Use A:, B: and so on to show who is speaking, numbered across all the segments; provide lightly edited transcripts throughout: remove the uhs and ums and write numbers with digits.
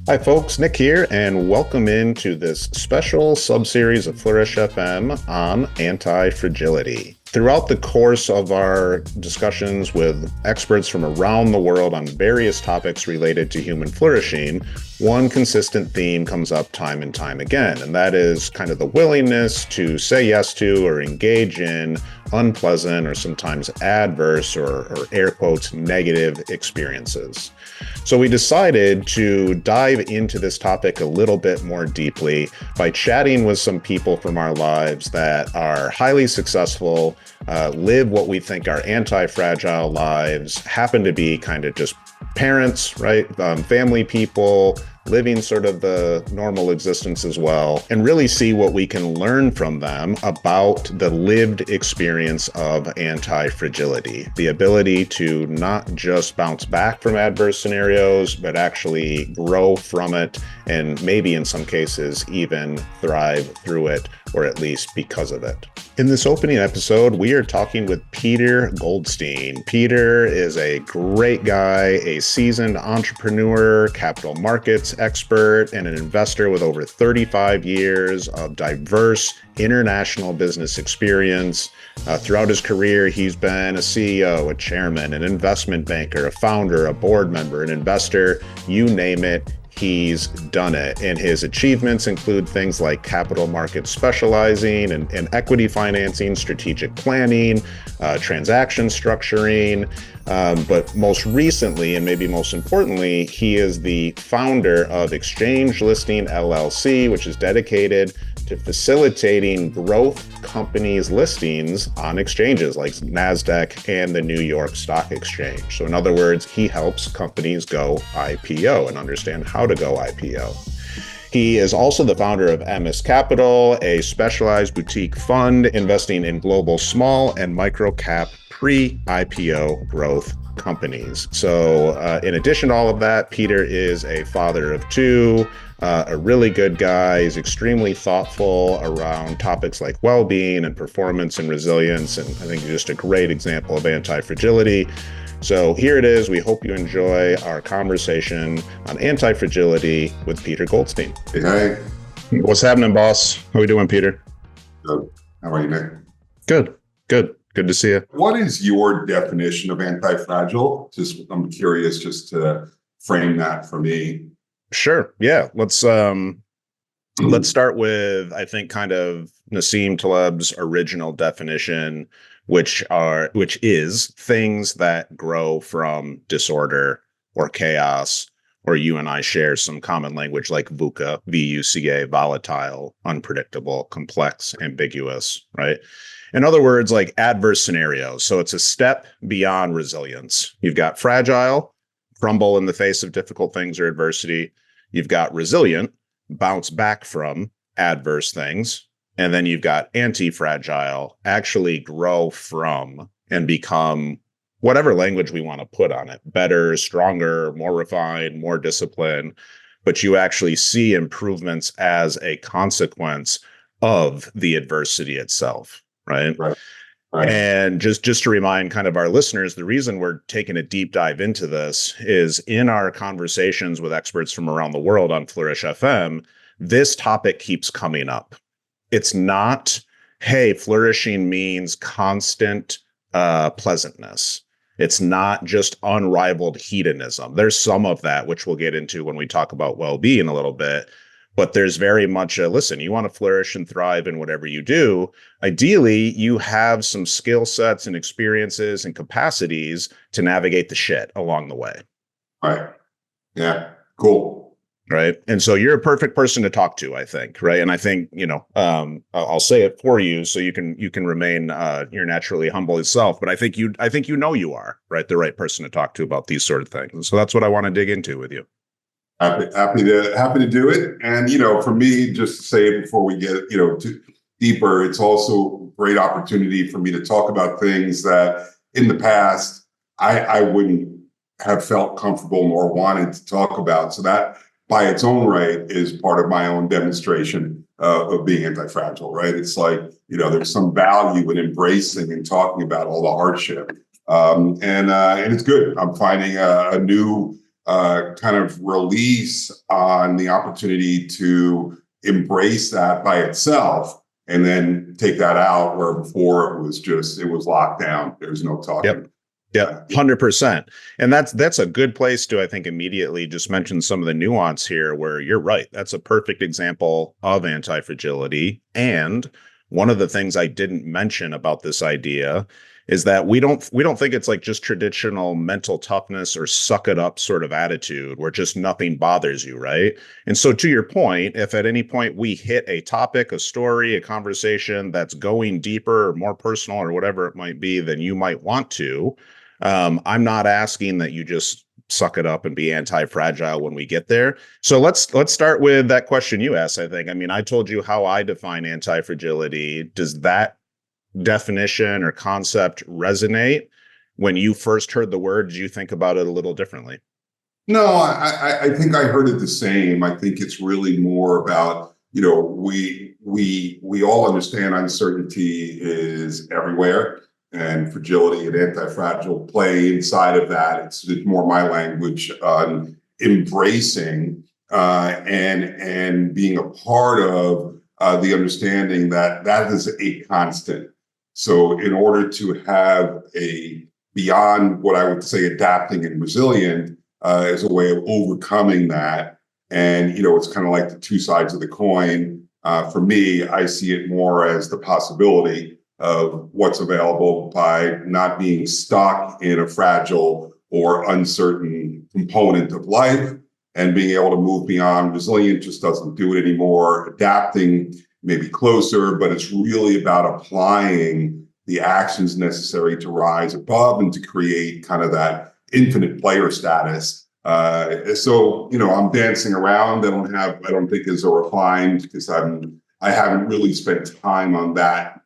A: Hi, folks. Nick here, and welcome into this special sub-series of Flourish FM on anti-fragility. Throughout the course of our discussions with experts from around the world on various topics related to human flourishing, one consistent theme comes up time and time again, and that is kind of the willingness to say yes to or engage in unpleasant or sometimes adverse or air quotes negative experiences. So we decided to dive into this topic a little bit more deeply by chatting with some people from our lives that are highly successful, live what we think are anti-fragile lives, happen to be kind of just parents, right? Family people, living sort of the normal existence as well, and really see what we can learn from them about the lived experience of anti-fragility, the ability to not just bounce back from adverse scenarios, but actually grow from it, and maybe in some cases even thrive through it, or at least because of it. In this opening episode, we are talking with Peter Goldstein. Peter is a great guy, a seasoned entrepreneur, capital markets expert, and an investor with over 35 years of diverse international business experience. Throughout his career, he's been a CEO, a chairman, an investment banker, a founder, a board member, an investor, you name it. He's done it, and his achievements include things like capital market specializing and equity financing, strategic planning, transaction structuring. But most recently, and maybe most importantly, he is the founder of Exchange Listing LLC, which is dedicated to facilitating growth companies' listings on exchanges like NASDAQ and the New York Stock Exchange. So in other words, he helps companies go IPO and understand how to go IPO. He is also the founder of Emmis Capital, a specialized boutique fund investing in global small and microcap pre-IPO growth companies. So in addition to all of that, Peter is a father of two, a really good guy. He's extremely thoughtful around topics like well-being and performance and resilience. And I think he's just a great example of anti-fragility. So here it is. We hope you enjoy our conversation on anti-fragility with Peter Goldstein.
B: Hey.
A: What's happening, boss? How are we doing, Peter?
B: Good. How are you, Nick?
A: Good. Good to see you.
B: What is your definition of anti-fragile? I'm curious just to frame that for me.
A: Sure. Yeah. Let's start with, I think, kind of Nassim Taleb's original definition, which is things that grow from disorder or chaos, or you and I share some common language like VUCA, VUCA, volatile, unpredictable, complex, ambiguous, right? In other words, like adverse scenarios. So it's a step beyond resilience. You've got fragile, crumble in the face of difficult things or adversity. You've got resilient, bounce back from adverse things. And then you've got anti-fragile, actually grow from and become whatever language we want to put on it, better, stronger, more refined, more disciplined. But you actually see improvements as a consequence of the adversity itself. Right. And just to remind kind of our listeners, the reason we're taking a deep dive into this is in our conversations with experts from around the world on Flourish FM, this topic keeps coming up. It's not, hey, flourishing means constant pleasantness. It's not just unrivaled hedonism. There's some of that, which we'll get into when we talk about well-being a little bit. But there's very much listen, you want to flourish and thrive in whatever you do. Ideally, you have some skill sets and experiences and capacities to navigate the shit along the way.
B: Right. Yeah. Cool.
A: Right. And so you're a perfect person to talk to, I think. Right. And I think, I'll say it for you so you can remain your naturally humble self. But I think you you are right. The right person to talk to about these sort of things. And so that's what I want to dig into with you.
B: Happy to do it. And, for me, just to say it before we get, too deeper, it's also a great opportunity for me to talk about things that in the past, I wouldn't have felt comfortable nor wanted to talk about. So that by its own right is part of my own demonstration of being anti-fragile, right? It's like, there's some value in embracing and talking about all the hardship. And it's good. I'm finding a new kind of release on the opportunity to embrace that by itself and then take that out where before it was locked down. There's no talking.
A: Yep. 100%. And that's a good place to, I think, immediately just mention some of the nuance here where you're right. That's a perfect example of anti-fragility. And one of the things I didn't mention about this idea is that we don't think it's like just traditional mental toughness or suck it up sort of attitude where just nothing bothers you, right? And so to your point, if at any point we hit a topic, a story, a conversation that's going deeper or more personal or whatever it might be than you might want to, I'm not asking that you just suck it up and be anti-fragile when we get there. So let's start with that question you asked, I think. I mean, I told you how I define anti-fragility. Does that definition or concept resonate? When you first heard the word, did you think about it a little differently?
B: No, I think I heard it the same. I think it's really more about, we all understand uncertainty is everywhere, and fragility and anti-fragile play inside of that. It's more my language on embracing and being a part of the understanding that that is a constant. So in order to have a beyond what I would say adapting and resilient is a way of overcoming that. And, it's kind of like the two sides of the coin. For me, I see it more as the possibility of what's available by not being stuck in a fragile or uncertain component of life and being able to move beyond. Resilient just doesn't do it anymore. Adapting maybe closer, but it's really about applying the actions necessary to rise above and to create kind of that infinite player status. So, I'm dancing around. I don't think as a refined, because I haven't really spent time on that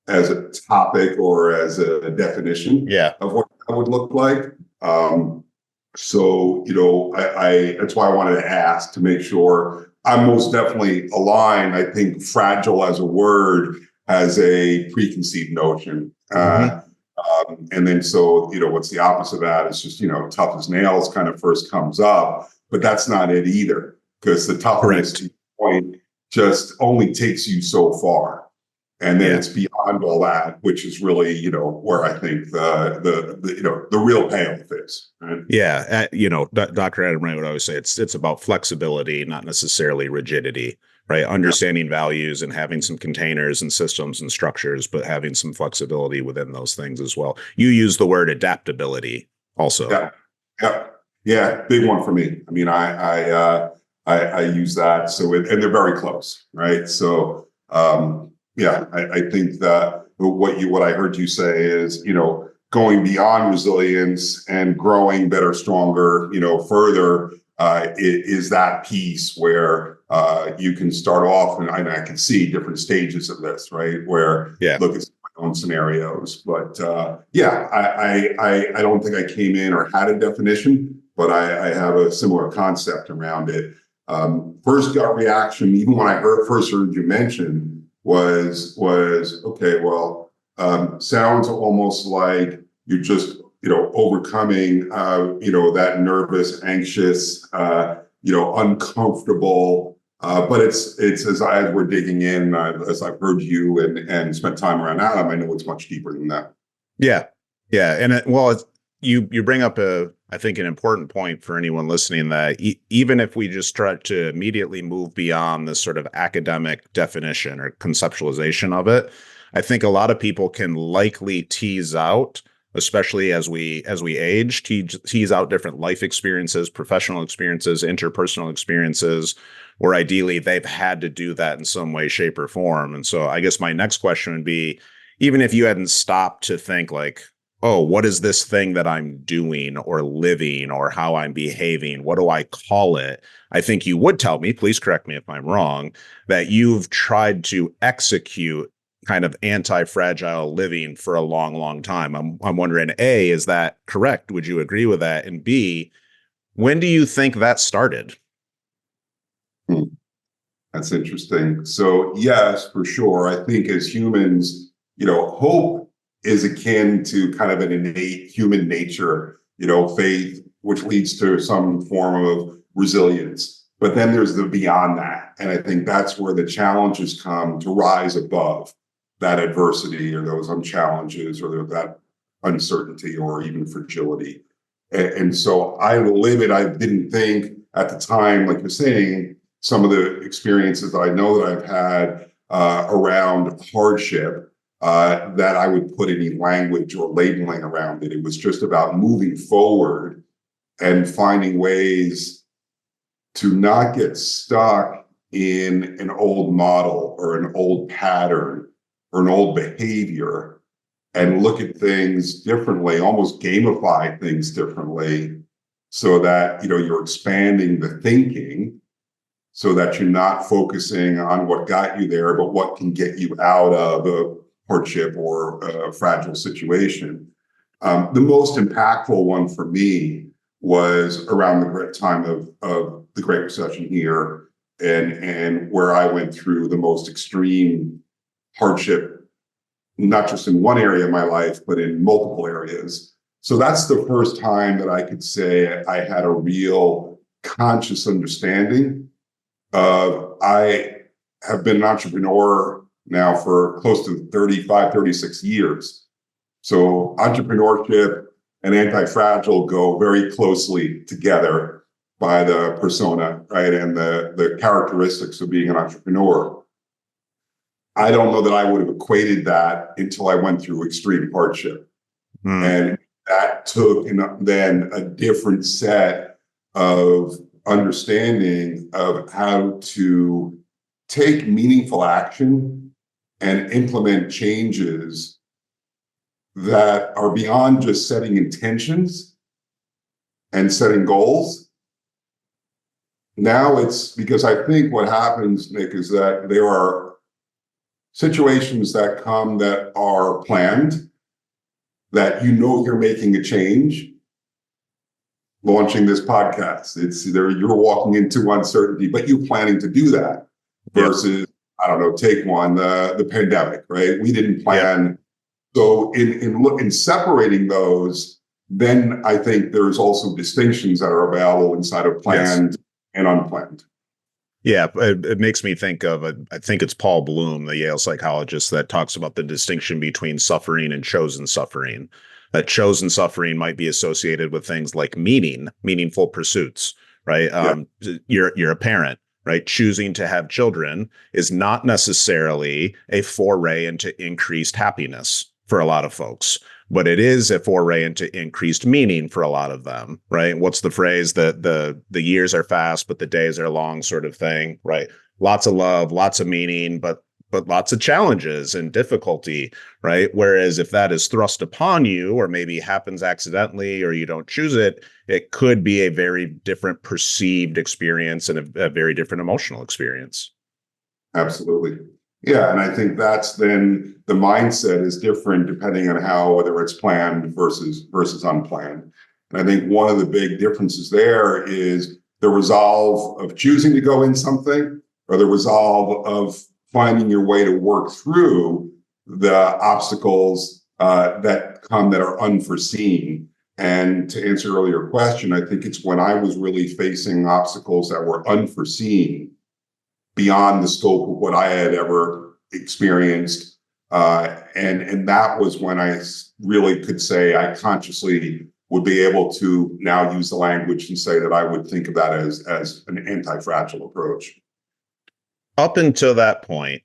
B: as a topic or as a definition of what that would look like. So, that's why I wanted to ask to make sure I'm most definitely aligned. I think fragile as a word has a preconceived notion. And then so, what's the opposite of that? It's just, tough as nails kind of first comes up, but that's not it either, because the toughness to your point just only takes you so far. And then it's beyond all that, which is really, where I think the real payoff is. Right?
A: Yeah. Dr. Adam Ray would always say it's about flexibility, not necessarily rigidity, right? Understanding values and having some containers and systems and structures, but having some flexibility within those things as well. You use the word adaptability also.
B: Yeah. Big one for me. I mean, I use that. So, and they're very close, right? So, I think that what I heard you say is, going beyond resilience and growing better, stronger, further, is that piece where you can start off, and I can see different stages of this, right? Where look at my own scenarios, but I don't think I came in or had a definition, but I have a similar concept around it. First gut reaction, even when I first heard you mention, was okay. Well, sounds almost like you're just overcoming that nervous, anxious, uncomfortable. But it's as we're digging in, as I've heard you and spent time around Adam, I know it's much deeper than that.
A: Yeah, and you bring up I think an important point for anyone listening, that even if we just try to immediately move beyond this sort of academic definition or conceptualization of it, I think a lot of people can likely tease out, especially as we age, tease out different life experiences, professional experiences, interpersonal experiences, where ideally they've had to do that in some way, shape, or form. And so I guess my next question would be, even if you hadn't stopped to think like, oh, what is this thing that I'm doing or living or how I'm behaving? What do I call it? I think you would tell me, please correct me if I'm wrong, that you've tried to execute kind of anti-fragile living for a long, long time. I'm wondering, A, is that correct? Would you agree with that? And B, when do you think that started?
B: That's interesting. So yes, for sure. I think as humans, hope is akin to kind of an innate human nature, faith, which leads to some form of resilience. But then there's the beyond that. And I think that's where the challenges come to rise above that adversity or those challenges or that uncertainty or even fragility. And so I live it. I didn't think at the time, like you're saying, some of the experiences that I know that I've had around hardship, that I would put any language or labeling around it. It was just about moving forward and finding ways to not get stuck in an old model or an old pattern or an old behavior, and look at things differently, almost gamify things differently, so that you're expanding the thinking, so that you're not focusing on what got you there, but what can get you out of a hardship or a fragile situation. The most impactful one for me was around the time of the Great Recession here, and where I went through the most extreme hardship, not just in one area of my life, but in multiple areas. So that's the first time that I could say I had a real conscious understanding of, I have been an entrepreneur now for close to 35, 36 years. So entrepreneurship and anti-fragile go very closely together by the persona, right? And the characteristics of being an entrepreneur. I don't know that I would have equated that until I went through extreme hardship. And that took then a different set of understanding of how to take meaningful action and implement changes that are beyond just setting intentions and setting goals. Now it's because I think what happens, Nick, is that there are situations that come that are planned, that you're making a change. Launching this podcast, it's either you're walking into uncertainty, but you're planning to do that, versus, I don't know, take one, the pandemic, right? We didn't plan. Yep. So in separating those, then I think there's also distinctions that are available inside of planned and unplanned.
A: Yeah, it makes me think of, I think it's Paul Bloom, the Yale psychologist, that talks about the distinction between suffering and chosen suffering. That chosen suffering might be associated with things like meaningful pursuits, right? You're a parent, right? Choosing to have children is not necessarily a foray into increased happiness for a lot of folks, but it is a foray into increased meaning for a lot of them, right? What's the phrase that the years are fast, but the days are long, sort of thing, right? Lots of love, lots of meaning, but lots of challenges and difficulty, right? Whereas if that is thrust upon you, or maybe happens accidentally, or you don't choose it, it could be a very different perceived experience and a very different emotional experience.
B: Absolutely. Yeah. And I think that's then the mindset is different depending on whether it's planned versus unplanned. And I think one of the big differences there is the resolve of choosing to go in something, or the resolve of finding your way to work through the obstacles that come that are unforeseen. And to answer your earlier question, I think it's when I was really facing obstacles that were unforeseen, beyond the scope of what I had ever experienced. And that was when I really could say I consciously would be able to now use the language and say that I would think of that as an anti-fragile approach.
A: Up until that point,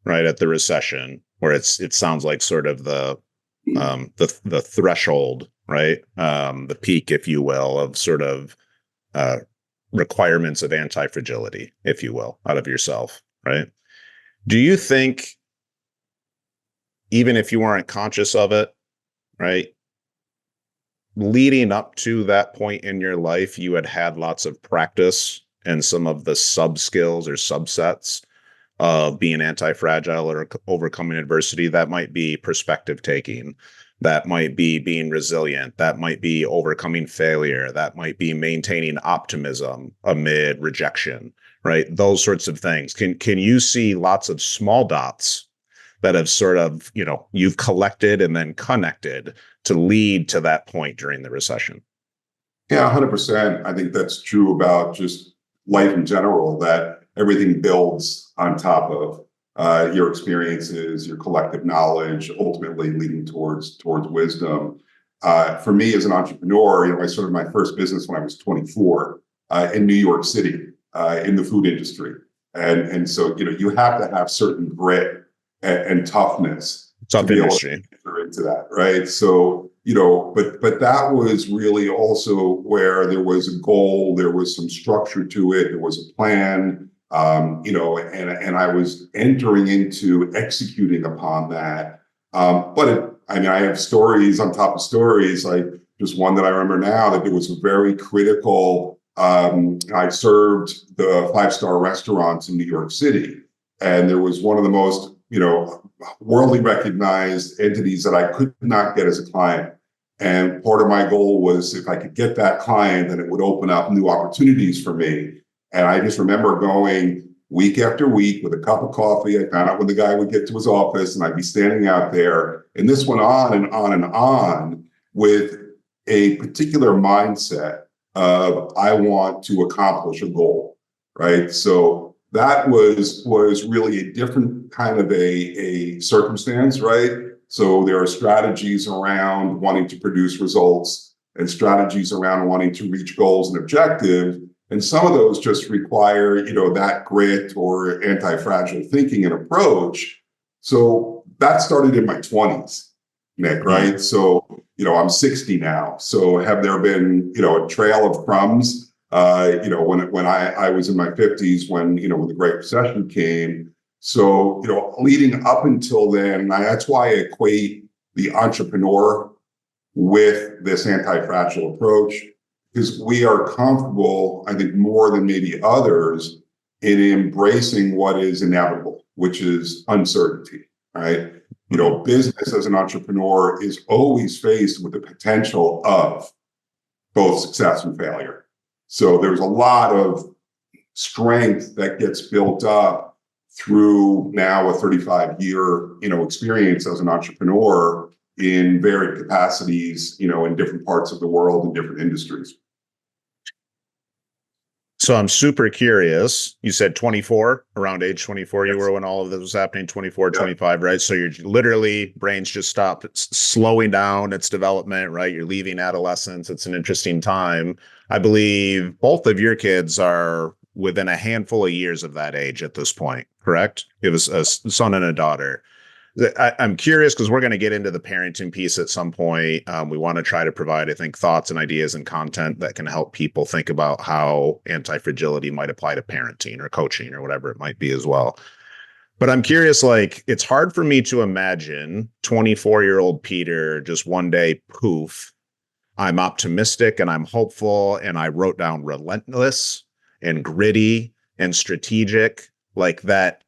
A: right, at the recession, where it sounds like sort of the threshold, right, the peak, if you will, of sort of requirements of anti-fragility, if you will, out of yourself, right? Do you think, even if you weren't conscious of it, right, leading up to that point in your life, you had lots of practice and some of the sub skills or subsets of being anti-fragile or overcoming adversity? That might be perspective taking. That might be being resilient. That might be overcoming failure. That might be maintaining optimism amid rejection, right? Those sorts of things. Can you see lots of small dots that have sort of, you've collected and then connected to lead to that point during the recession?
B: Yeah, 100%. I think that's true about just life in general, that everything builds on top of your experiences, your collective knowledge, ultimately leading towards wisdom. For me as an entrepreneur, I started my first business when I was 24 in New York City in the food industry. And so, you have to have certain grit and toughness to
A: Tough
B: be able to
A: industry.
B: enter into that, right? So, but that was really also where there was a goal, there was some structure to it, there was a plan, and I was entering into executing upon that. I have stories on top of stories, like just one that I remember now, that it was a very critical. I served the five-star restaurants in New York City, and there was one of the most, worldly recognized entities that I could not get as a client. And part of my goal was, if I could get that client, then it would open up new opportunities for me. And I just remember going week after week with a cup of coffee. I found out when the guy would get to his office, and I'd be standing out there. And this went on and on and on with a particular mindset of, I want to accomplish a goal, right? So that was really a different kind of a circumstance, right? So there are strategies around wanting to produce results and strategies around wanting to reach goals and objectives. And some of those just require, that grit or anti-fragile thinking and approach. So that started in my 20s, Nick, right? So, I'm 60 now. So have there been, a trail of crumbs? When I was in my 50s, when the Great Recession came. So, leading up until then, that's why I equate the entrepreneur with this anti-fragile approach, because we are comfortable, I think, more than maybe others, in embracing what is inevitable, which is uncertainty, right? Business as an entrepreneur is always faced with the potential of both success and failure. So there's a lot of strength that gets built up through now a 35-year, experience as an entrepreneur in varied capacities, in different parts of the world, in different industries.
A: So I'm super curious. You said 24, around age 24,
B: Yes.
A: you were when all of this was happening, 24,
B: Yeah.
A: 25, right? So you're literally, brain's just stopped. It's slowing down its development, right? You're leaving adolescence. It's an interesting time. I believe both of your kids are within a handful of years of that age at this point, correct? You have a son and a daughter. I'm curious because we're going to get into the parenting piece at some point. We want to try to provide, I think, thoughts and ideas and content that can help people think about how anti-fragility might apply to parenting or coaching or whatever it might be as well. But I'm curious, it's hard for me to imagine 24-year-old Peter just one day, poof, I'm optimistic and I'm hopeful, and I wrote down relentless and gritty and strategic, like that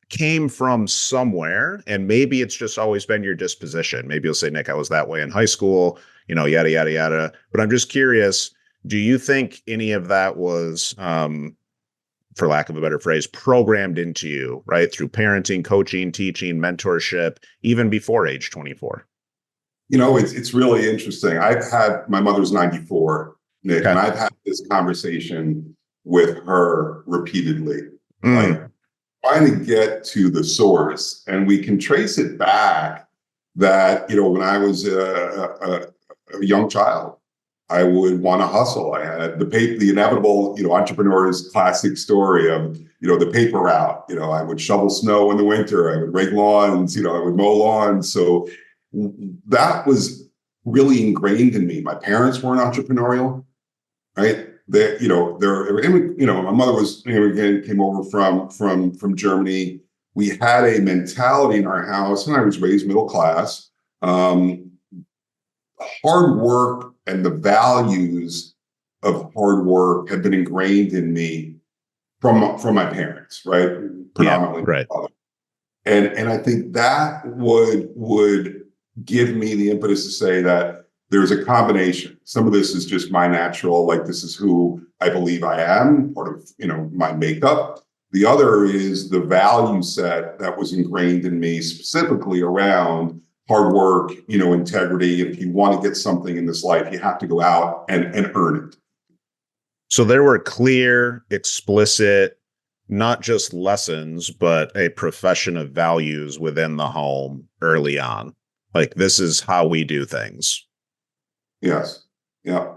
A: came from somewhere, and maybe it's just always been your disposition. Maybe you'll say, Nick, I was that way in high school, yada, yada, yada. But I'm just curious, do you think any of that was, for lack of a better phrase, programmed into you, right? Through parenting, coaching, teaching, mentorship, even before age 24?
B: It's really interesting. My mother's 94, Nick,
A: Okay.
B: and I've had this conversation with her repeatedly. Like, trying to get to the source, and we can trace it back that, when I was a young child, I would want to hustle. I had the inevitable, entrepreneur's classic story of, the paper route. I would shovel snow in the winter. I would rake lawns, I would mow lawns. So that was really ingrained in me. My parents weren't entrepreneurial, right? My mother was immigrant, came over from Germany. We had a mentality in our house, and I was raised middle class. Hard work and the values of hard work have been ingrained in me from my parents, right? Predominantly,
A: right.
B: And I think that would give me the impetus to say that there's a combination. Some of this is just my natural, this is who I believe I am, part of, my makeup. The other is the value set that was ingrained in me, specifically around hard work, integrity. And if you want to get something in this life, you have to go out and earn it.
A: So there were clear, explicit, not just lessons, but a profession of values within the home early on. Like, this is how we do things.
B: Yes. Yeah.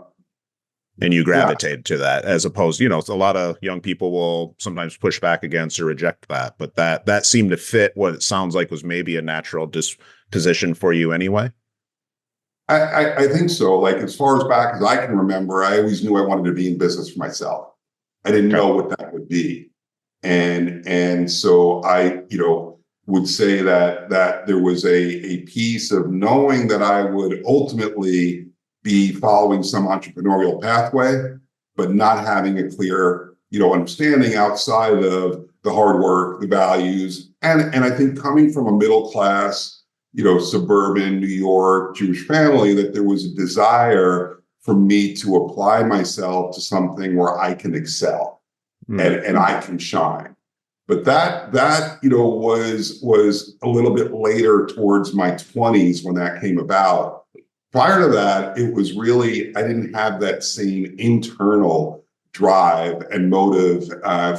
A: And you gravitate to that, as opposed, a lot of young people will sometimes push back against or reject that. But that seemed to fit what it sounds like was maybe a natural disposition for you anyway.
B: I think so. Like, as far as back as I can remember, I always knew I wanted to be in business for myself. I didn't know what that would be. And so I, would say that there was a piece of knowing that I would ultimately be following some entrepreneurial pathway, but not having a clear, understanding outside of the hard work, the values. And I think coming from a middle class, suburban New York Jewish family, that there was a desire for me to apply myself to something where I can excel and I can shine. But that was a little bit later, towards my 20s, when that came about. Prior to that, it was really, I didn't have that same internal drive and motive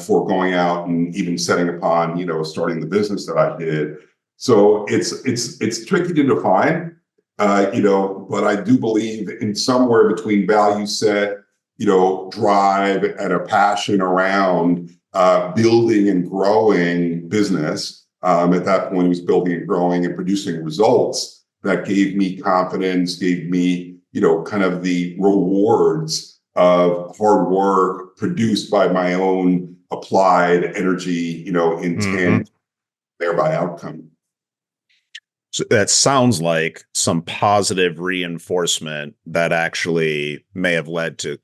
B: for going out and even setting upon, starting the business that I did. So it's tricky to define, but I do believe in somewhere between value set, drive, and a passion around building and growing business. At that point, it was building and growing and producing results that gave me confidence, gave me, kind of the rewards of hard work produced by my own applied energy, intent, thereby outcome.
A: So that sounds like some positive reinforcement that actually may have led to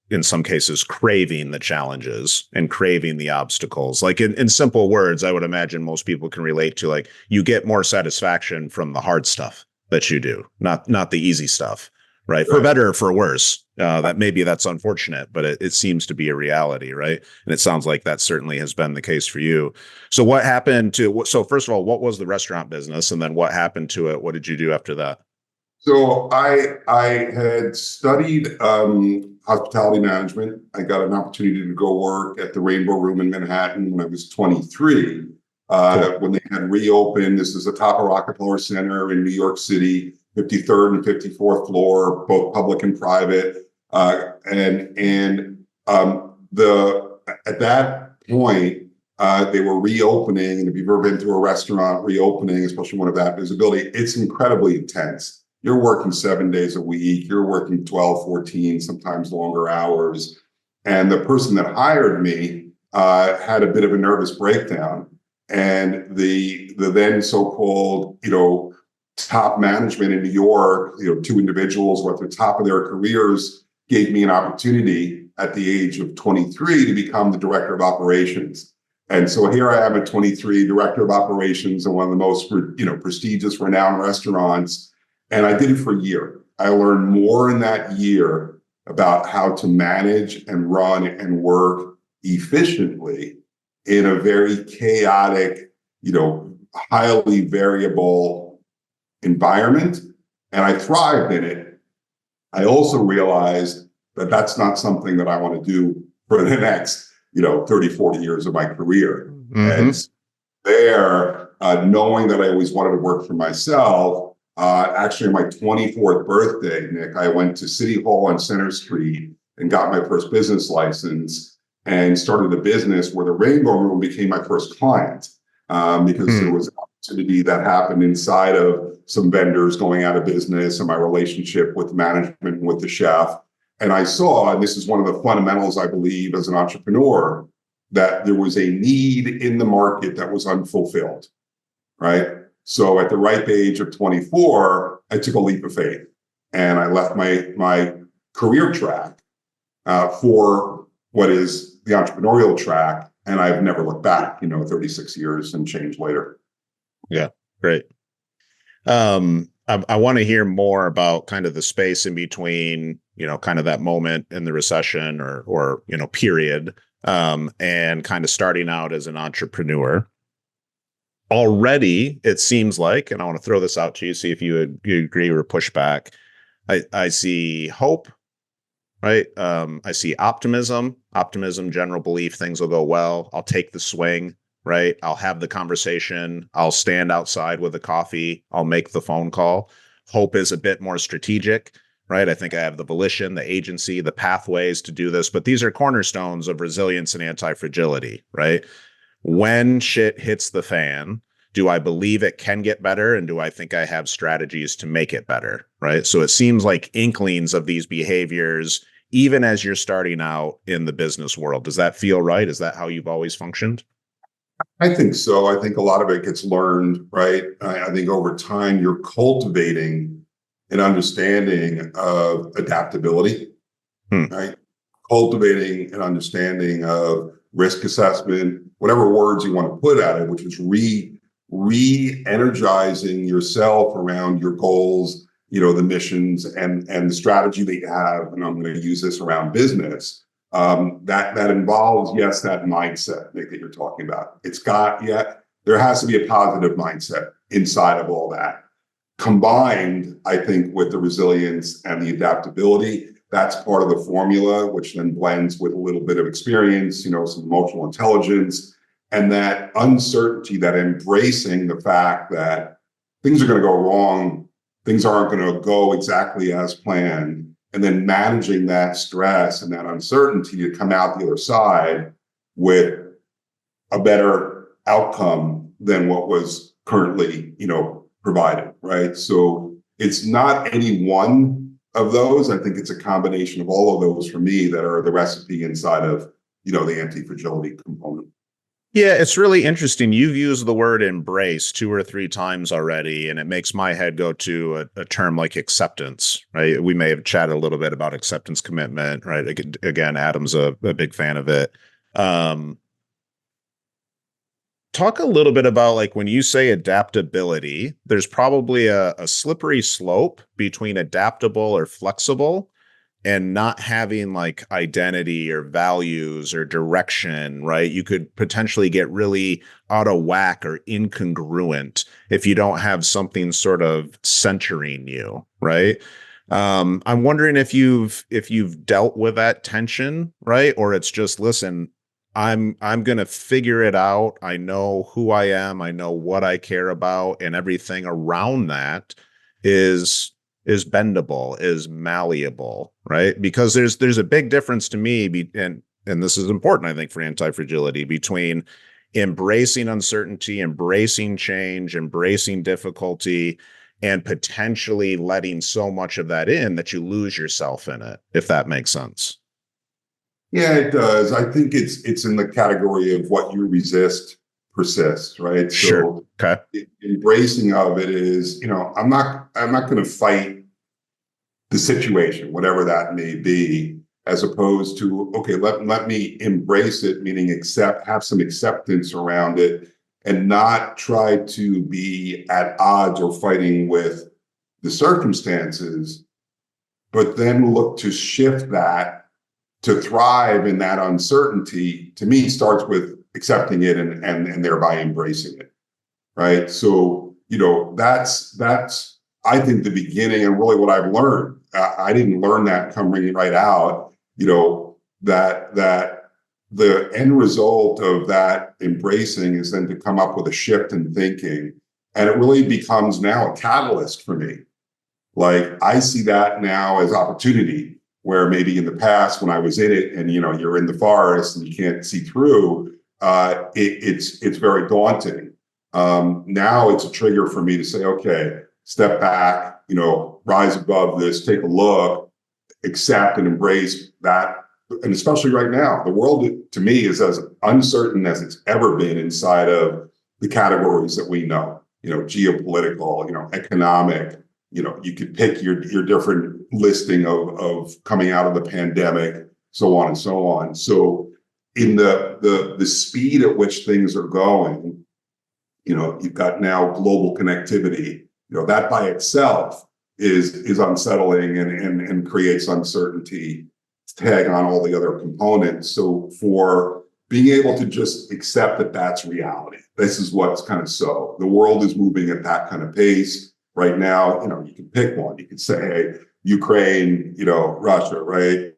A: in some cases, craving the challenges and craving the obstacles. Like, in simple words, I would imagine most people can relate to, like, you get more satisfaction from the hard stuff that you do, not the easy stuff, right? For better or for worse. That's unfortunate, but it seems to be a reality, right? And it sounds like that certainly has been the case for you. So what happened so first of all, what was the restaurant business? And then what happened to it? What did you do after that?
B: So I had studied hospitality management. I got an opportunity to go work at the Rainbow Room in Manhattan when I was 23. Cool. When they had reopened, this is atop a Rockefeller Center in New York City, 53rd and 54th floor, both public and private. At that point, they were reopening. And if you've ever been to a restaurant reopening, especially one of that visibility, it's incredibly intense. You're working 7 days a week. You're working 12, 14, sometimes longer hours. And the person that hired me had a bit of a nervous breakdown. And the then so-called, top management in New York, two individuals who at the top of their careers gave me an opportunity at the age of 23 to become the director of operations. And so here I am at 23, director of operations in one of the most, prestigious, renowned restaurants. And I did it for a year. I learned more in that year about how to manage and run and work efficiently in a very chaotic, highly variable environment. And I thrived in it. I also realized that that's not something that I want to do for the next, 30, 40 years of my career. And there, knowing that I always wanted to work for myself, actually, on my 24th birthday, Nick, I went to City Hall on Center Street and got my first business license and started a business where the Rainbow Room became my first client because there was an opportunity that happened inside of some vendors going out of business and my relationship with management and with the chef. And I saw, and this is one of the fundamentals, I believe, as an entrepreneur, that there was a need in the market that was unfulfilled, right? So at the ripe age of 24, I took a leap of faith and I left my career track for what is the entrepreneurial track. And I've never looked back, 36 years and change later.
A: Yeah, great. I want to hear more about kind of the space in between, kind of that moment in the recession or period, and kind of starting out as an entrepreneur. already it seems like, and I want to throw this out to you, see if you agree or push back. I see hope, right? I see optimism, general belief things will go well. I'll take the swing, right? I'll have the conversation. I'll stand outside with a coffee. I'll make the phone call. Hope is a bit more strategic, right? I think I have the volition, the agency, the pathways to do this, but these are cornerstones of resilience and anti-fragility, right? When shit hits the fan, do I believe it can get better? And do I think I have strategies to make it better? Right. So it seems like inklings of these behaviors, even as you're starting out in the business world. Does that feel right? Is that how you've always functioned?
B: I think so. I think a lot of it gets learned, right? I think over time you're cultivating an understanding of adaptability, right? Cultivating an understanding of risk assessment, whatever words you want to put at it, which is re-energizing yourself around your goals, the missions and the strategy that you have. And I'm going to use this around business. That involves, yes, that mindset, Nick, that you're talking about. There has to be a positive mindset inside of all that. Combined, I think, with the resilience and the adaptability, that's part of the formula, which then blends with a little bit of experience, some emotional intelligence, and that uncertainty, that embracing the fact that things are going to go wrong, things aren't going to go exactly as planned, and then managing that stress and that uncertainty to come out the other side with a better outcome than what was currently, provided, right? So it's not any one of those. I think it's a combination of all of those for me that are the recipe inside of, the anti-fragility component.
A: Yeah, it's really interesting. You've used the word embrace 2 or 3 times already, and it makes my head go to a term like acceptance, right? We may have chatted a little bit about acceptance commitment, right? Again, Adam's a big fan of it. Talk a little bit about, like, when you say adaptability, there's probably a slippery slope between adaptable or flexible and not having like identity or values or direction, right? You could potentially get really out of whack or incongruent if you don't have something sort of centering you, right? I'm wondering if you've dealt with that tension, right? Or it's just, listen, I'm going to figure it out. I know who I am. I know what I care about, and everything around that is bendable, is malleable, right? Because there's a big difference to me, and this is important, I think, for anti-fragility, between embracing uncertainty, embracing change, embracing difficulty, and potentially letting so much of that in that you lose yourself in it, if that makes sense.
B: Yeah, it does. I think it's in the category of what you resist persists, right?
A: Sure.
B: So
A: Okay.
B: embracing of it is, I'm not going to fight the situation, whatever that may be, as opposed to, okay, let me embrace it, meaning have some acceptance around it, and not try to be at odds or fighting with the circumstances, but then look to shift that to thrive in that uncertainty. To me, starts with accepting it and thereby embracing it, right? So, that's I think the beginning and really what I've learned. I didn't learn that coming right out, that the end result of that embracing is then to come up with a shift in thinking. And it really becomes now a catalyst for me. Like, I see that now as opportunity, where maybe in the past when I was in it and, you're in the forest and you can't see through, it's very daunting. Now it's a trigger for me to say, okay, step back, rise above this, take a look, accept and embrace that. And especially right now, the world to me is as uncertain as it's ever been inside of the categories that we know, geopolitical, economic, you could pick your different listing of coming out of the pandemic, so on and so on. So in the speed at which things are going, you've got now global connectivity, that by itself is unsettling and creates uncertainty, tag on all the other components. So for being able to just accept that that's reality. This is what's kind of so. The world is moving at that kind of pace right now. You can pick one. You could say, hey, Ukraine, Russia, right?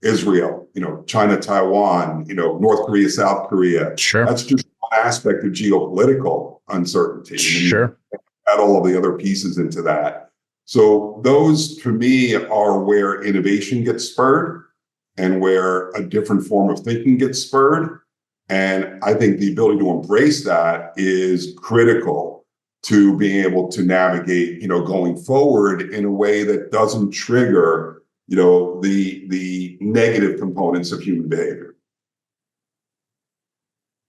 B: Israel, China, Taiwan, North Korea, South Korea.
A: Sure.
B: That's just one aspect of geopolitical uncertainty.
A: Sure.
B: Add all of the other pieces into that. So those, to me, are where innovation gets spurred and where a different form of thinking gets spurred. And I think the ability to embrace that is critical to being able to navigate, going forward in a way that doesn't trigger, the negative components of human behavior.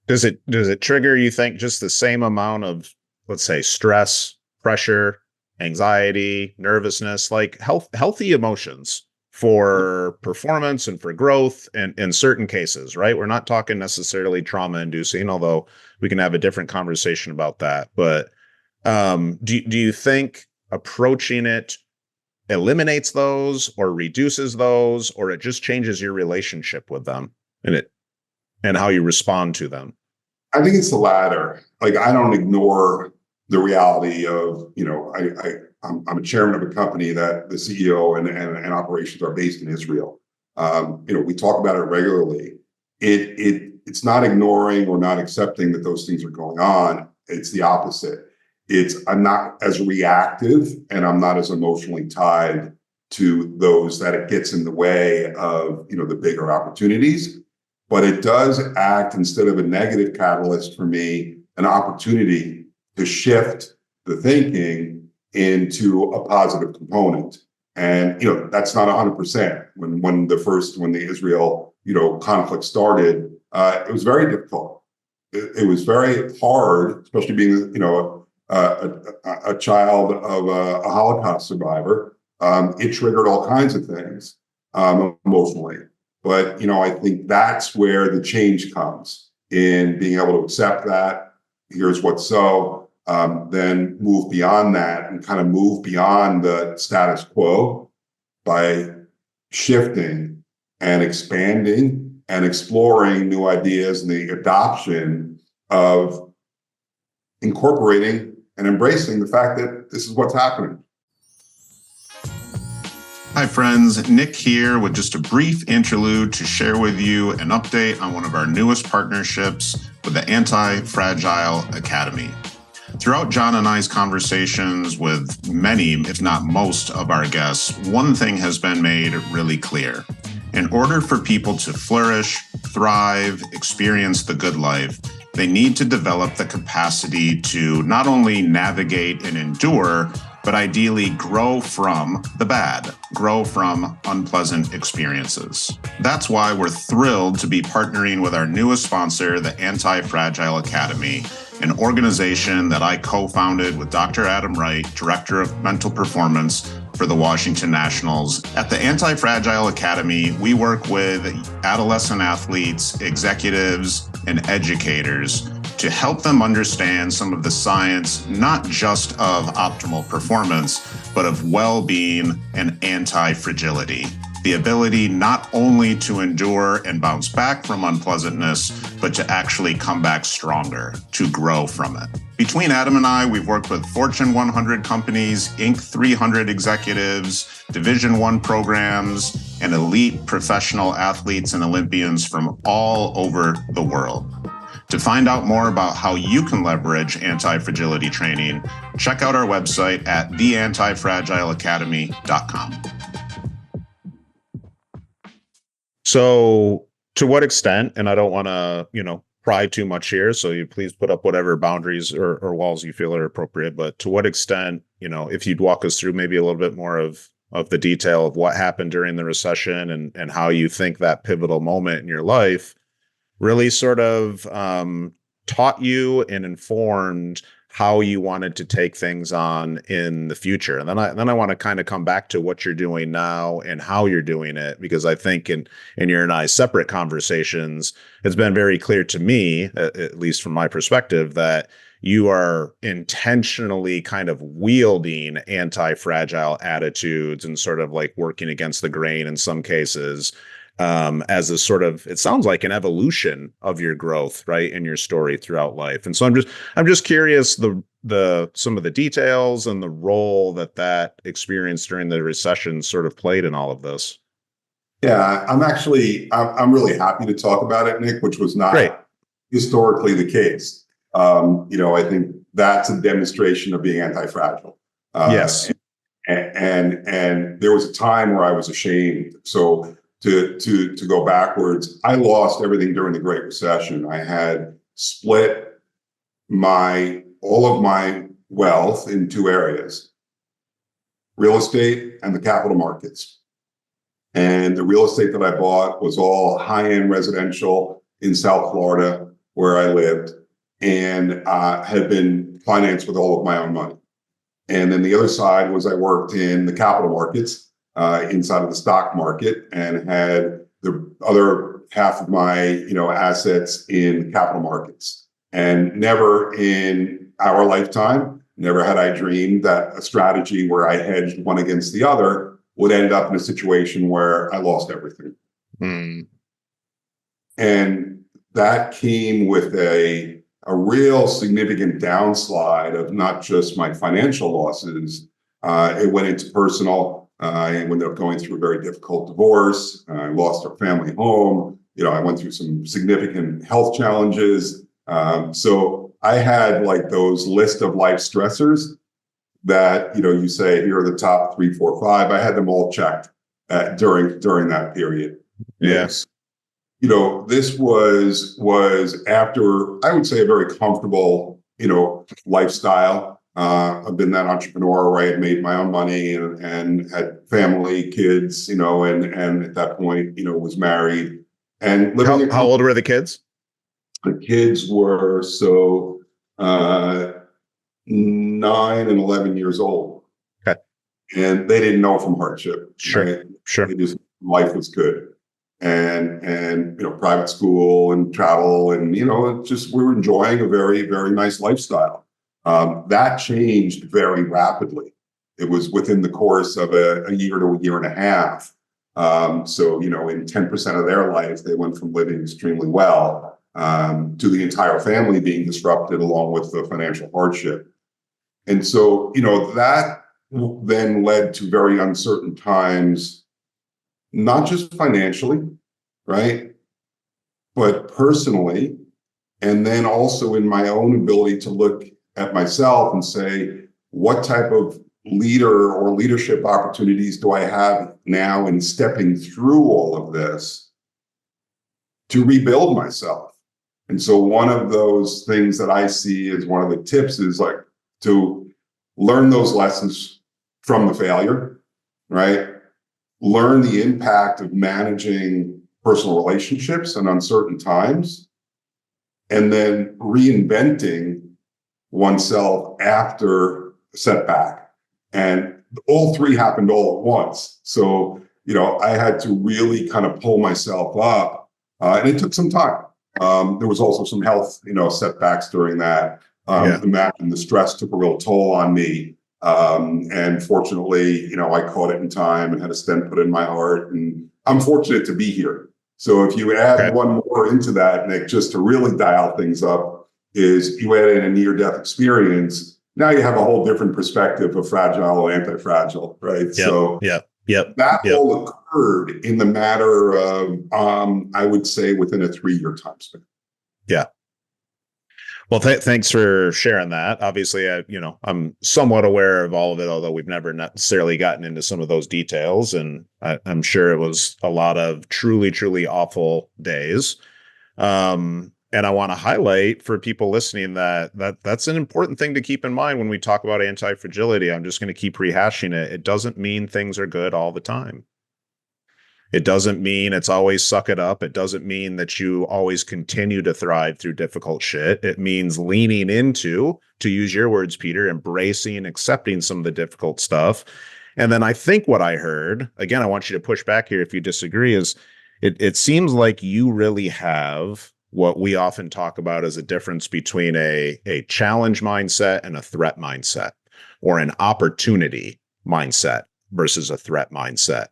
A: Does it trigger, you think, just the same amount of, let's say, stress, pressure, anxiety, nervousness, like healthy emotions for performance and for growth and in certain cases, right? We're not talking necessarily trauma inducing, although we can have a different conversation about that. But do you think approaching it eliminates those or reduces those, or it just changes your relationship with them and how you respond to them?
B: I think it's the latter. Like, I don't ignore the reality of, I'm a chairman of a company that the CEO and operations are based in Israel. We talk about it regularly. It's not ignoring or not accepting that those things are going on. It's the opposite. I'm not as reactive and I'm not as emotionally tied to those that it gets in the way of, the bigger opportunities. But it does act, instead of a negative catalyst for me, an opportunity to shift the thinking into a positive component. And, that's not 100%. When the Israel, conflict started, it was very difficult. It was very hard, especially being, a child of a Holocaust survivor. It triggered all kinds of things emotionally. But, I think that's where the change comes, in being able to accept that. Here's what's so, then move beyond that and kind of move beyond the status quo by shifting and expanding and exploring new ideas and the adoption of incorporating and embracing the fact that this is what's happening.
A: Hi friends, Nick here with just a brief interlude to share with you an update on one of our newest partnerships with the Antifragile Academy. Throughout John and I's conversations with many, if not most, of our guests, one thing has been made really clear. In order for people to flourish, thrive, experience the good life, they need to develop the capacity to not only navigate and endure, but ideally grow from the bad, grow from unpleasant experiences. That's why we're thrilled to be partnering with our newest sponsor, the Antifragile Academy, an organization that I co-founded with Dr. Adam Wright, Director of Mental Performance for the Washington Nationals. At the Antifragile Academy, we work with adolescent athletes, executives, and educators to help them understand some of the science, not just of optimal performance, but of well-being and anti-fragility. The ability not only to endure and bounce back from unpleasantness, but to actually come back stronger, to grow from it. Between Adam and I, we've worked with Fortune 100 companies, Inc. 300 executives, Division I programs, and elite professional athletes and Olympians from all over the world. To find out more about how you can leverage anti-fragility training, check out our website at theantifragileacademy.com. So to what extent, and I don't want to, pry too much here, so you please put up whatever boundaries or walls you feel are appropriate, but to what extent, if you'd walk us through maybe a little bit more of the detail of what happened during the recession and how you think that pivotal moment in your life really sort of taught you and informed how you wanted to take things on in the future. And then I want to kind of come back to what you're doing now and how you're doing it, because I think in your and I's separate conversations, it's been very clear to me, at least from my perspective, that you are intentionally kind of wielding anti-fragile attitudes and sort of like working against the grain in some cases, as a sort of, it sounds like an evolution of your growth, right, in your story throughout life. And so I'm just curious the some of the details and the role that experience during the recession sort of played in all of this.
B: Yeah, I'm really happy to talk about it, Nick, which was
A: Great.
B: not historically the case. I think that's a demonstration of being anti-fragile.
A: Yes.
B: And there was a time where I was ashamed. So to go backwards, I lost everything during the Great Recession. I had split all of my wealth in two areas: real estate and the capital markets. And the real estate that I bought was all high-end residential in South Florida, where I lived, and had been financed with all of my own money. And then the other side was I worked in the capital markets, inside of the stock market, and had the other half of my assets in capital markets. And never in our lifetime, never had I dreamed that a strategy where I hedged one against the other would end up in a situation where I lost everything.
A: Mm.
B: And that came with a real significant downslide of not just my financial losses. It went into personal. I ended up going through a very difficult divorce. I lost our family home. I went through some significant health challenges. So I had like those list of life stressors that you say here are the top 3, 4, 5. I had them all checked during that period.
A: Yes.
B: This was after, I would say, a very comfortable lifestyle. I've been that entrepreneur where I had made my own money and had family, kids, and at that point was married and living.
A: How old were the kids?
B: The kids were 9 and 11 years old.
A: Okay.
B: And they didn't know from hardship.
A: Sure.
B: Right?
A: Sure.
B: Life was good. And private school and travel and, we were enjoying a very, very nice lifestyle. That changed very rapidly. It was within the course of a year to a year and a half. So, in 10% of their lives, they went from living extremely well to the entire family being disrupted along with the financial hardship. And so, that then led to very uncertain times, not just financially, right, but personally, and then also in my own ability to look at myself and say, what type of leader or leadership opportunities do I have now in stepping through all of this to rebuild myself? And so one of those things that I see as one of the tips is like to learn those lessons from the failure, right? Learn the impact of managing personal relationships in uncertain times, and then reinventing oneself after a setback. And all three happened all at once. So, I had to really kind of pull myself up, and it took some time. There was also some health, setbacks during that. Imagine the stress took a real toll on me. And fortunately, I caught it in time and had a stent put in my heart. And I'm fortunate to be here. So if you add one more into that, Nick, just to really dial things up, is you add in a near-death experience. Now you have a whole different perspective of fragile and anti-fragile, right?
A: Yep.
B: So that all occurred in the matter of, I would say, within a 3-year time span.
A: Yeah. Well, thanks for sharing that. Obviously, I'm somewhat aware of all of it, although we've never necessarily gotten into some of those details. And I'm sure it was a lot of truly, truly awful days. And I want to highlight for people listening that's an important thing to keep in mind when we talk about anti-fragility. I'm just going to keep rehashing it. It doesn't mean things are good all the time. It doesn't mean it's always suck it up. It doesn't mean that you always continue to thrive through difficult shit. It means leaning into, to use your words, Peter, embracing, accepting some of the difficult stuff. And then I think what I heard, again, I want you to push back here if you disagree, is it seems like you really have what we often talk about as a difference between a challenge mindset and a threat mindset, or an opportunity mindset versus a threat mindset.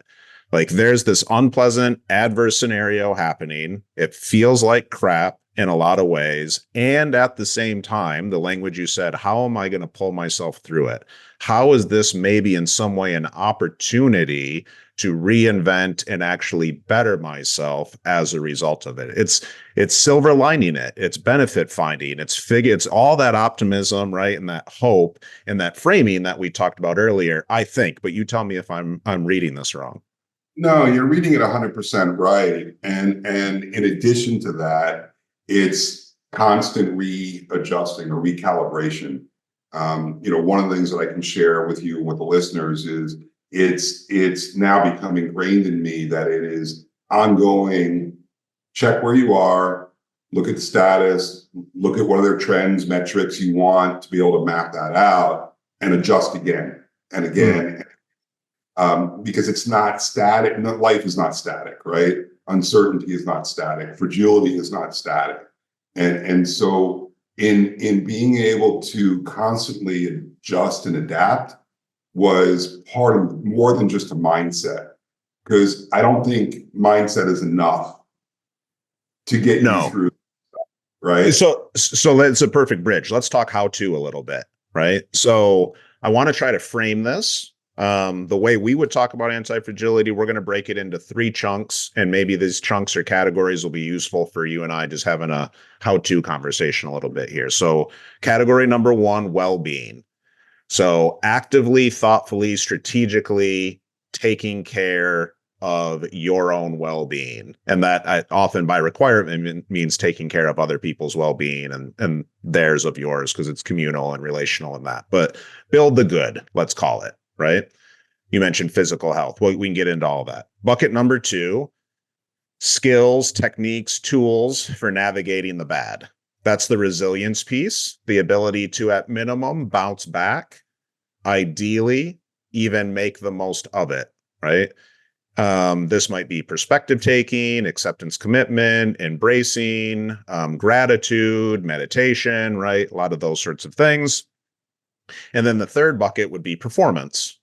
A: Like there's this unpleasant, adverse scenario happening. It feels like crap in a lot of ways. And at the same time, the language you said, how am I going to pull myself through it? How is this maybe in some way an opportunity to reinvent and actually better myself as a result of it? It's silver lining it. It's benefit finding. It's all that optimism, right? And that hope and that framing that we talked about earlier, I think, but you tell me if I'm reading this wrong.
B: No, you're reading it 100% right. And in addition to that, it's constant readjusting or recalibration. One of the things that I can share with you and with the listeners is it's now become ingrained in me that it is ongoing. Check where you are, look at the status, look at what other trends, metrics you want to be able to map that out and adjust again and again. Because it's not static. Life is not static, right? Uncertainty is not static. Fragility is not static. And so in being able to constantly adjust and adapt was part of more than just a mindset. Because I don't think mindset is enough to get you
A: No.
B: through, right?
A: So that's a perfect bridge. Let's talk how to a little bit, right? So I want to try to frame this. The way we would talk about anti-fragility, we're going to break it into 3 chunks, and maybe these chunks or categories will be useful for you and I just having a how-to conversation a little bit here. So category number 1, well-being. So actively, thoughtfully, strategically taking care of your own well-being. And that often by requirement means taking care of other people's well-being and theirs of yours, because it's communal and relational and that. But build the good, let's call it, right? You mentioned physical health. Well, we can get into all that. Bucket number 2, skills, techniques, tools for navigating the bad. That's the resilience piece, the ability to, at minimum, bounce back, ideally, even make the most of it, right? This might be perspective taking, acceptance, commitment, embracing, gratitude, meditation, right? A lot of those sorts of things. And then the third bucket would be performance.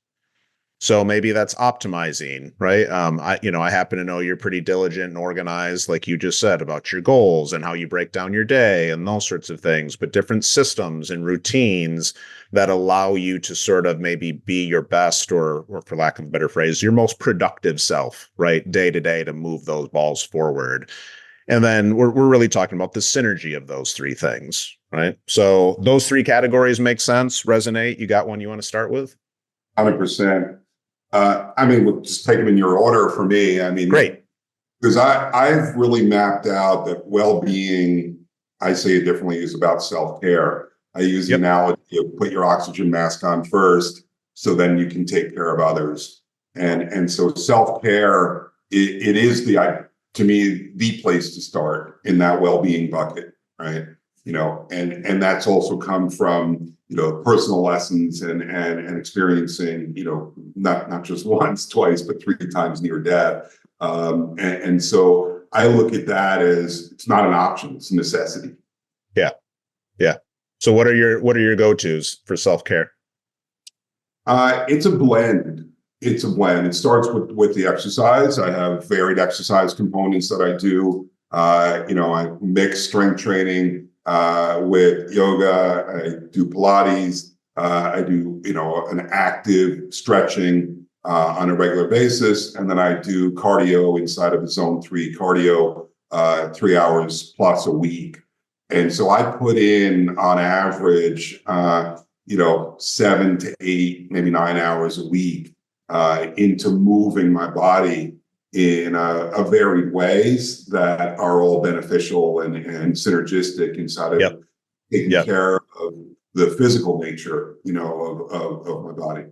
A: So maybe that's optimizing, right? I happen to know you're pretty diligent and organized, like you just said, about your goals and how you break down your day and those sorts of things, but different systems and routines that allow you to sort of maybe be your best, or for lack of a better phrase, your most productive self, right? Day to day to move those balls forward. And then we're really talking about the synergy of those 3 things, right? So those 3 categories make sense, resonate. You got one you want to start with?
B: 100%. We'll just take them in your order for me.
A: Great.
B: Because I've really mapped out that well-being, I say it differently, is about self-care. I use the analogy of put your oxygen mask on first, so then you can take care of others. And so self-care, it is to me, the place to start in that well-being bucket, right? And that's also come from personal lessons and experiencing not just once, twice, but 3 times near death. And so I look at that as it's not an option; it's a necessity.
A: Yeah. So what are your go-tos for self-care?
B: It's a blend. It starts with the exercise. I have varied exercise components that I do. I mix strength training with yoga. I do Pilates. I do, an active stretching on a regular basis. And then I do cardio inside of a zone 3 cardio, 3 hours plus a week. And so I put in on average, 7 to 8, maybe 9 hours a week into moving my body in a varied ways that are all beneficial and synergistic inside of taking care of the physical nature, of my body.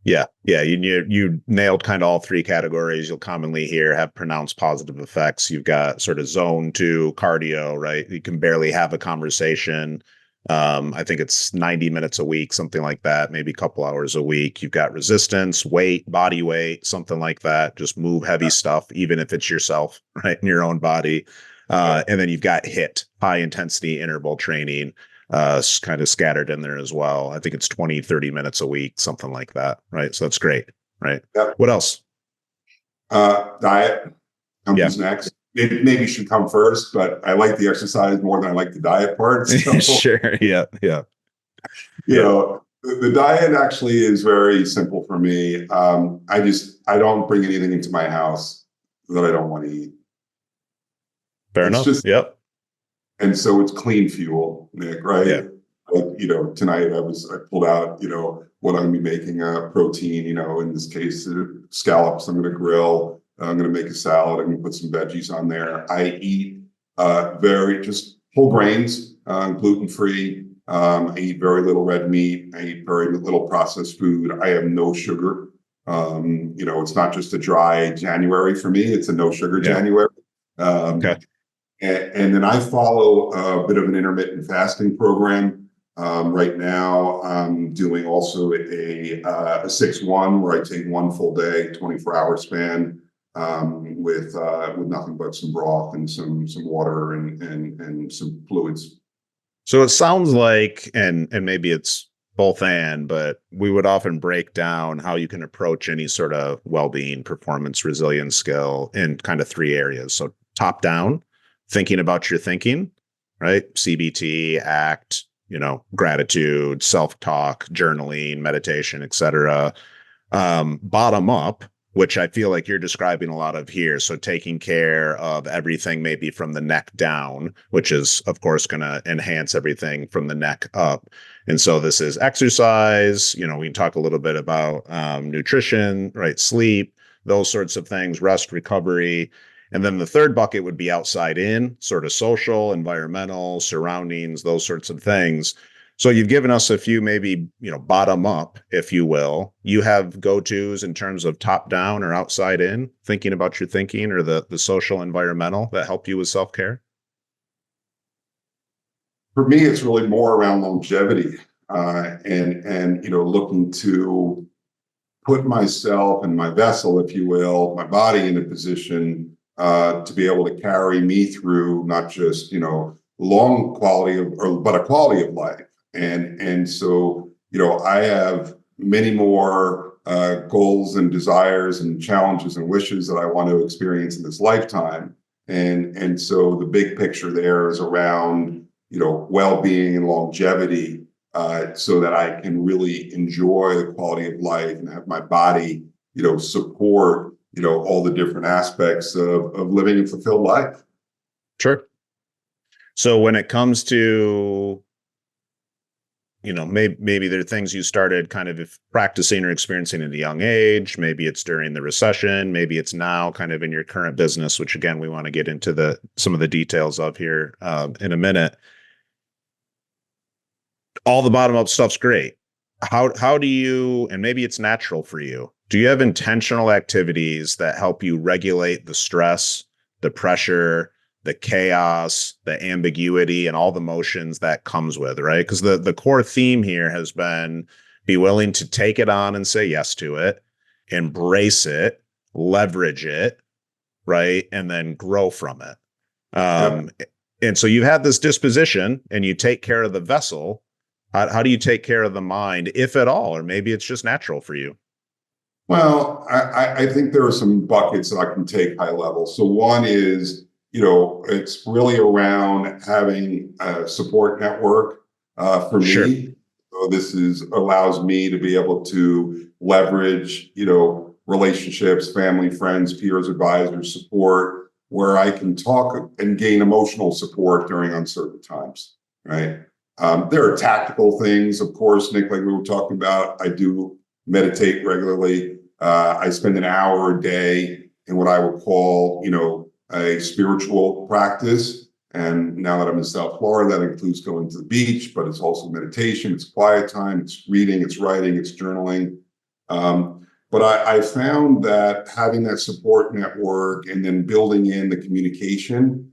A: Yeah. You nailed kind of all 3 categories you'll commonly hear have pronounced positive effects. You've got sort of zone 2 cardio, right? You can barely have a conversation. I think it's 90 minutes a week, something like that, maybe a couple hours a week. You've got resistance, weight, body weight, something like that. Just move heavy stuff, even if it's yourself, right, in your own body. And then you've got HIIT, high intensity interval training, kind of scattered in there as well. I think it's 20, 30 minutes a week, something like that, right? So that's great, right?
B: Yeah.
A: What else?
B: Diet
A: Yeah.
B: comes next. It maybe should come first, but I like the exercise more than I like the diet part. So,
A: Sure. Yeah. Yeah.
B: you know, the diet actually is very simple for me. I don't bring anything into my house that I don't want to eat.
A: Fair
B: It's
A: enough.
B: just,
A: Yep.
B: and so it's clean fuel, Nick,
A: Yeah.
B: right? Like, tonight I pulled out, what I'm gonna be making, protein, in this case, scallops. I'm going to grill. I'm going to make a salad. I'm going to put some veggies on there. I eat very just whole grains, gluten-free. I eat very little red meat. I eat very little processed food. I have no sugar. It's not just a dry January for me. It's a no sugar
A: Yeah.
B: January.
A: Okay.
B: And then I follow a bit of an intermittent fasting program. Right now, I'm doing also a 6-1 where I take one full day, 24-hour span, with nothing but some broth and some water and some fluids.
A: So it sounds like, and maybe it's both and, but we would often break down how you can approach any sort of well-being, performance, resilience skill in kind of 3 areas. So top down, thinking about your thinking, right? CBT, ACT, gratitude, self-talk, journaling, meditation, etc. Bottom up, which I feel like you're describing a lot of here. So taking care of everything maybe from the neck down, which is, of course, going to enhance everything from the neck up. And so this is exercise. We can talk a little bit about nutrition, right? Sleep, those sorts of things, rest, recovery. And then the third bucket would be outside in, sort of social, environmental, surroundings, those sorts of things. So you've given us a few, maybe, bottom up, if you will. You have go-tos in terms of top down or outside in, thinking about your thinking, or the social, environmental that help you with self-care?
B: For me, it's really more around longevity, and looking to put myself and my vessel, if you will, my body in a position to be able to carry me through not just long quality but a quality of life. And so I have many more goals and desires and challenges and wishes that I want to experience in this lifetime. And so the big picture there is around well-being and longevity, so that I can really enjoy the quality of life and have my body support all the different aspects of living a fulfilled life.
A: Sure. So when it comes to maybe there are things you started kind of practicing or experiencing at a young age. Maybe it's during the recession. Maybe it's now kind of in your current business, which again, we want to get into some of the details of here in a minute. All the bottom up stuff's great. How do you, and maybe it's natural for you, do you have intentional activities that help you regulate the stress, the pressure, the chaos, the ambiguity, and all the emotions that comes with, right? Because the core theme here has been be willing to take it on and say yes to it, embrace it, leverage it, right? And then grow from it. And so you've had this disposition and you take care of the vessel. How do you take care of the mind, if at all? Or maybe it's just natural for you.
B: Well, I think there are some buckets that I can take high level. So one is, it's really around having a support network for
A: Sure.
B: me. So this allows me to be able to leverage, relationships, family, friends, peers, advisors, support, where I can talk and gain emotional support during uncertain times, right? There are tactical things, of course, Nick, like we were talking about. I do meditate regularly. I spend an hour a day in what I would call, a spiritual practice. And now that I'm in South Florida, that includes going to the beach, but it's also meditation, it's quiet time, it's reading, it's writing, it's journaling. But I found that having that support network and then building in the communication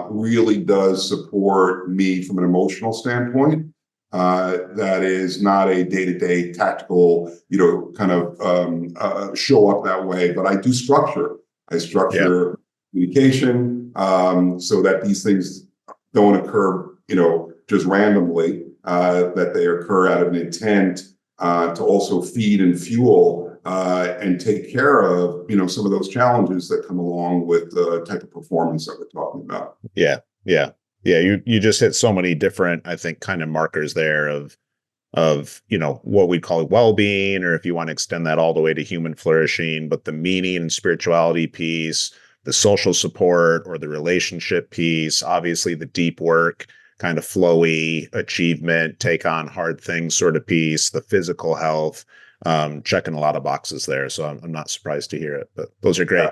B: really does support me from an emotional standpoint. That is not a day-to-day tactical, kind of show up that way, but I do structure. I structure communication so that these things don't occur, just randomly, that they occur out of an intent to also feed and fuel and take care of, some of those challenges that come along with the type of performance that we're talking about.
A: Yeah. Yeah. Yeah. You just hit so many different, I think, kind of markers there of, what we call well-being, or if you want to extend that all the way to human flourishing, but the meaning and spirituality piece, the social support or the relationship piece, obviously the deep work, kind of flowy achievement, take on hard things sort of piece, the physical health, checking a lot of boxes there. So I'm not surprised to hear it, but those are great.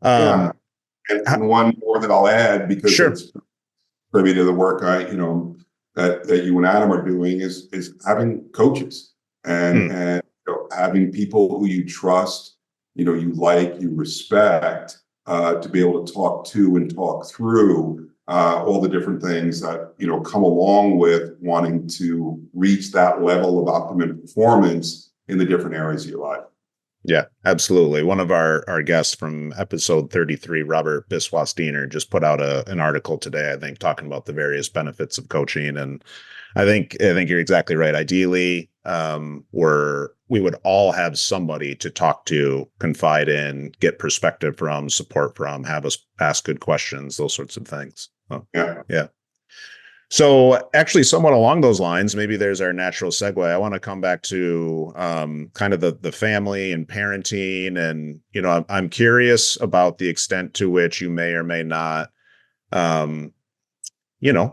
B: Yeah. And one more that I'll add, because
A: Sure.
B: it's privy to the work that you and Adam are doing, is having coaches and having people who you trust, you like, you respect, to be able to talk to and talk through all the different things that come along with wanting to reach that level of optimum performance in the different areas of your life.
A: Yeah, absolutely. One of our guests from episode 33, Robert Biswas-Diener, just put out an article today, I think, talking about the various benefits of coaching. And I think you're exactly right. Ideally, we would all have somebody to talk to, confide in, get perspective from, support from, have us ask good questions, those sorts of things. Yeah. So actually, somewhat along those lines, maybe there's our natural segue. I want to come back to kind of the family and parenting. And, I'm curious about the extent to which you may or may not,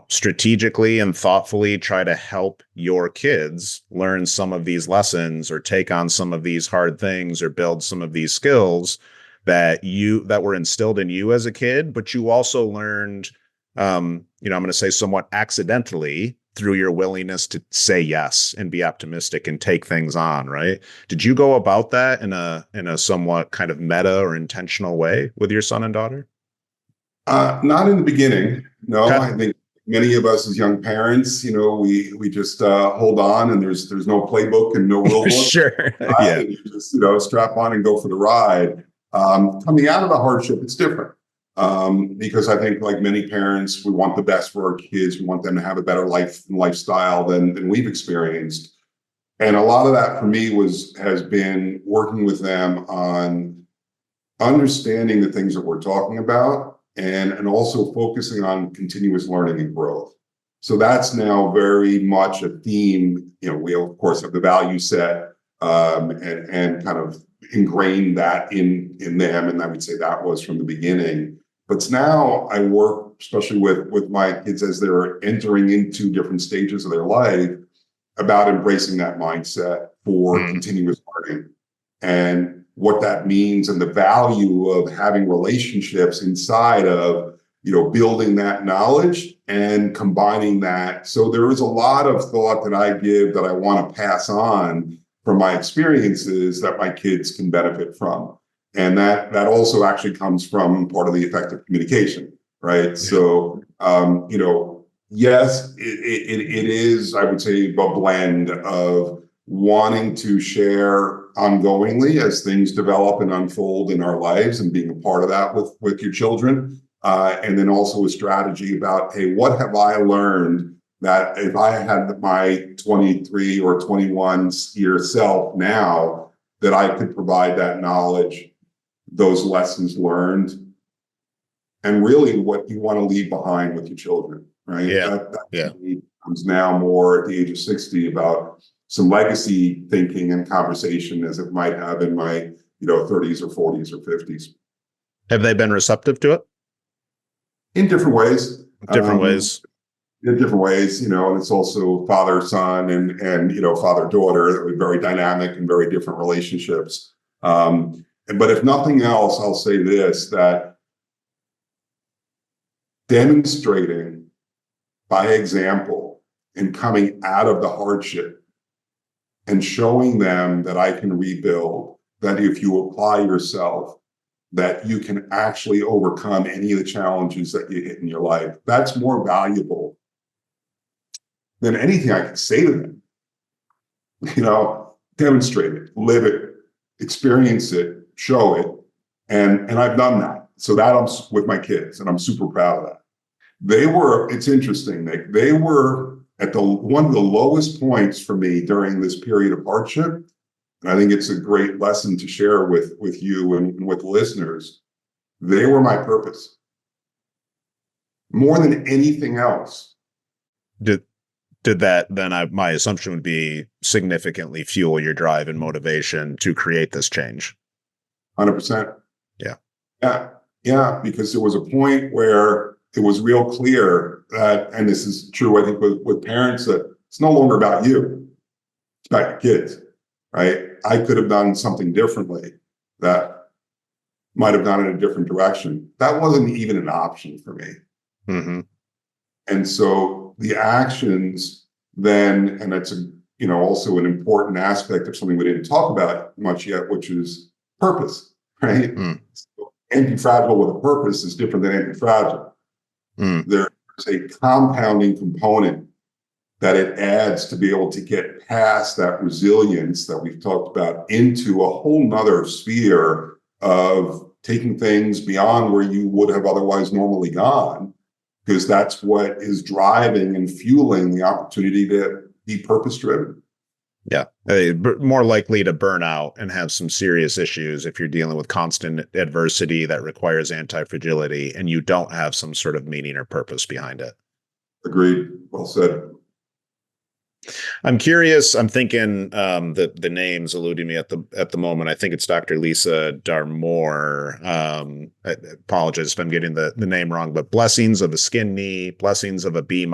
A: strategically and thoughtfully try to help your kids learn some of these lessons or take on some of these hard things or build some of these skills that were instilled in you as a kid, but you also learned, I'm going to say somewhat accidentally, through your willingness to say yes and be optimistic and take things on, right? Did you go about that in a somewhat kind of meta or intentional way with your son and daughter?
B: Not in the beginning. No,
A: Okay.
B: I think many of us as young parents, we just hold on, and there's no playbook and no rule book.
A: Sure. Yeah.
B: And you just, strap on and go for the ride. Coming out of the hardship, it's different. Because I think, like many parents, we want the best for our kids. We want them to have a better life and lifestyle than we've experienced. And a lot of that for me has been working with them on understanding the things that we're talking about, and also focusing on continuous learning and growth. So that's now very much a theme. We of course have the value set, and kind of ingrained that in them. And I would say that was from the beginning. But now I work, especially with my kids as they're entering into different stages of their life, about embracing that mindset for continuous learning and what that means, and the value of having relationships inside of, building that knowledge and combining that. So there is a lot of thought that I give that I want to pass on from my experiences that my kids can benefit from. And that also actually comes from part of the effective communication, right? Yeah. So, yes, it is, I would say, a blend of wanting to share ongoingly as things develop and unfold in our lives, and being a part of that with your children. And then also a strategy about, hey, what have I learned that if I had my 23 or 21 year self now, that I could provide that knowledge, those lessons learned, and really what you want to leave behind with your children, right? That comes now more at the age of 60 about some legacy thinking and conversation as it might have in my 30s or 40s or 50s.
A: Have they been receptive to it?
B: In different ways.
A: In different ways,
B: and it's also father-son and father-daughter, that were very dynamic and very different relationships. But if nothing else, I'll say this, that demonstrating by example and coming out of the hardship and showing them that I can rebuild, that if you apply yourself, that you can actually overcome any of the challenges that you hit in your life, that's more valuable than anything I can say to them. Demonstrate it, live it, experience it, show it. And I've done that. So that I'm with my kids, and I'm super proud of that. It's interesting, Nick, they were at one of the lowest points for me during this period of hardship. and I think it's a great lesson to share with you and with listeners. They were my purpose more than anything else.
A: Did that then? My assumption would be significantly fuel your drive and motivation to create this change.
B: 100%.
A: Yeah.
B: Yeah. Because there was a point where it was real clear that, and this is true, I think, with parents, that it's no longer about you. It's about your kids, right? I could have done something differently that might have gone in a different direction. That wasn't even an option for me.
A: Mm-hmm.
B: And so the actions then, and that's also an important aspect of something we didn't talk about much yet, which is purpose, right? So anti-fragile with a purpose is different than anti-fragile. There's a compounding component that it adds to be able to get past that resilience that we've talked about into a whole nother sphere of taking things beyond where you would have otherwise normally gone, because that's what is driving and fueling the opportunity to be purpose-driven.
A: Yeah. More likely to burn out and have some serious issues if you're dealing with constant adversity that requires anti-fragility and you don't have some sort of meaning or purpose behind it.
B: Agreed. Well said.
A: I'm curious. I'm thinking the name's eluding me at the moment. I think it's Dr. Lisa Darmour. I apologize if I'm getting the name wrong, but Blessings of a Skin Knee, Blessings of a B-.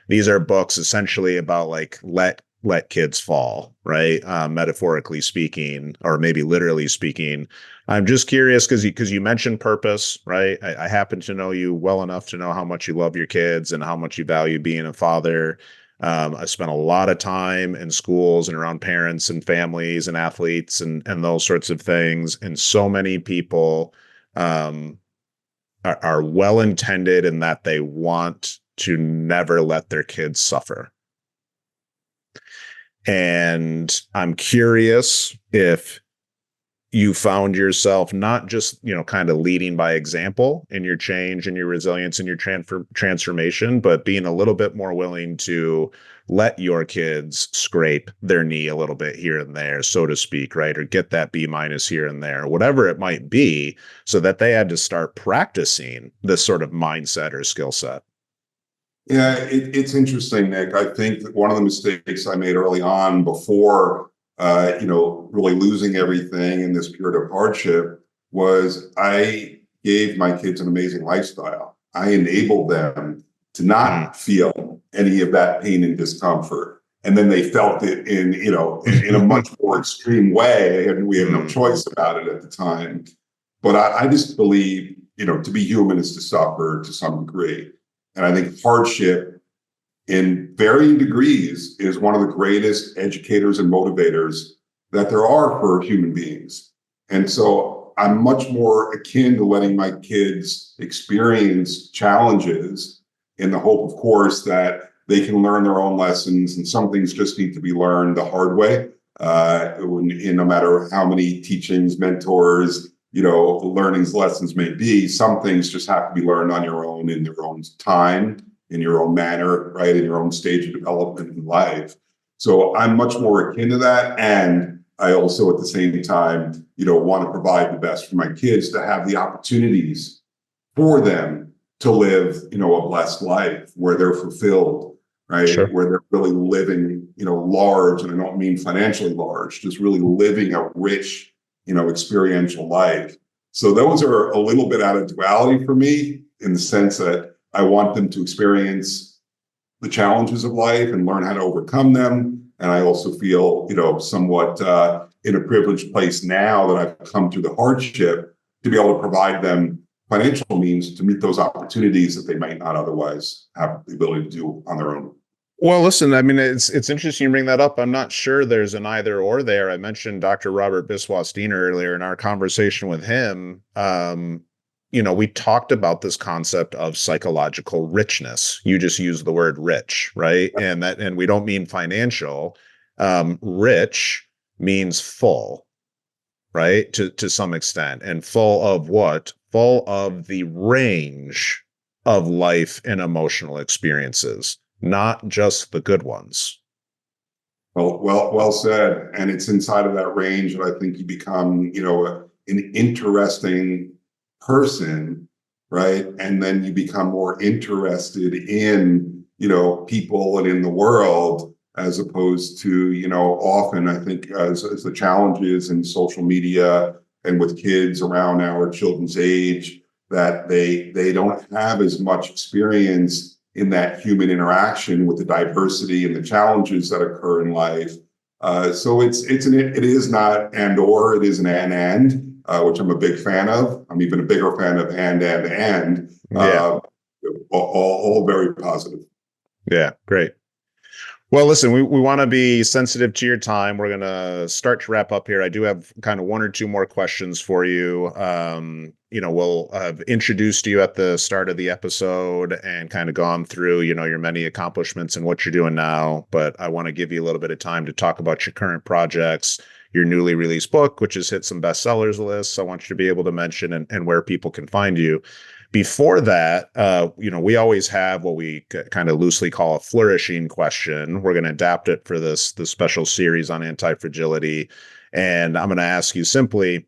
A: These are books essentially about like let kids fall, right? Metaphorically speaking, or maybe literally speaking. I'm just curious because you mentioned purpose, right? I happen to know you well enough to know how much you love your kids and how much you value being a father. I spent a lot of time in schools and around parents and families and athletes and those sorts of things. And so many people are well-intended in that they want to never let their kids suffer. And I'm curious if you found yourself not just, kind of leading by example in your change and your resilience and your transformation, but being a little bit more willing to let your kids scrape their knee a little bit here and there, so to speak, right? Or get that B- here and there, whatever it might be, so that they had to start practicing this sort of mindset or skill set.
B: Yeah, it's interesting, Nick. I think that one of the mistakes I made early on before really losing everything in this period of hardship was I gave my kids an amazing lifestyle. I enabled them to not feel any of that pain and discomfort. And then they felt it in a much more extreme way. And we had no choice about it at the time. But I just believe, to be human is to suffer to some degree. And I think hardship in varying degrees is one of the greatest educators and motivators that there are for human beings. And so I'm much more akin to letting my kids experience challenges in the hope, of course, that they can learn their own lessons. And some things just need to be learned the hard way. No matter how many teachings, mentors, learnings, lessons may be, some things just have to be learned on your own in your own time, in your own manner, right? In your own stage of development in life. So I'm much more akin to that. And I also at the same time, want to provide the best for my kids to have the opportunities for them to live, a blessed life where they're fulfilled, right?
A: Sure.
B: Where they're really living, large, and I don't mean financially large, just really living a rich, experiential life. So those are a little bit out of duality for me in the sense that I want them to experience the challenges of life and learn how to overcome them. And I also feel, somewhat in a privileged place now that I've come through the hardship to be able to provide them financial means to meet those opportunities that they might not otherwise have the ability to do on their own.
A: Well, listen, I mean, it's interesting you bring that up. I'm not sure there's an either or there. I mentioned Dr. Robert Biswas-Diener earlier in our conversation with him. We talked about this concept of psychological richness. You just used the word rich, right? And we don't mean financial. Rich means full, right? To some extent. And full of what? Full of the range of life and emotional experiences, not just the good ones.
B: Well said. And it's inside of that range that I think you become, an interesting person, right? And then you become more interested in, people and in the world, as opposed to, often I think as the challenges in social media and with kids around our children's age, that they don't have as much experience in that human interaction with the diversity and the challenges that occur in life. So it is not and or, it is an and, which I'm a big fan of. I'm even a bigger fan of and.
A: Yeah.
B: All very positive.
A: Yeah. Great. Well, listen, we want to be sensitive to your time. We're going to start to wrap up here. I do have kind of one or two more questions for you. We'll have introduced you at the start of the episode and kind of gone through, your many accomplishments and what you're doing now. But I want to give you a little bit of time to talk about your current projects, your newly released book, which has hit some bestsellers lists. I want you to be able to mention and where people can find you. Before that, we always have what we kind of loosely call a flourishing question. We're going to adapt it for this special series on anti-fragility. And I'm going to ask you simply,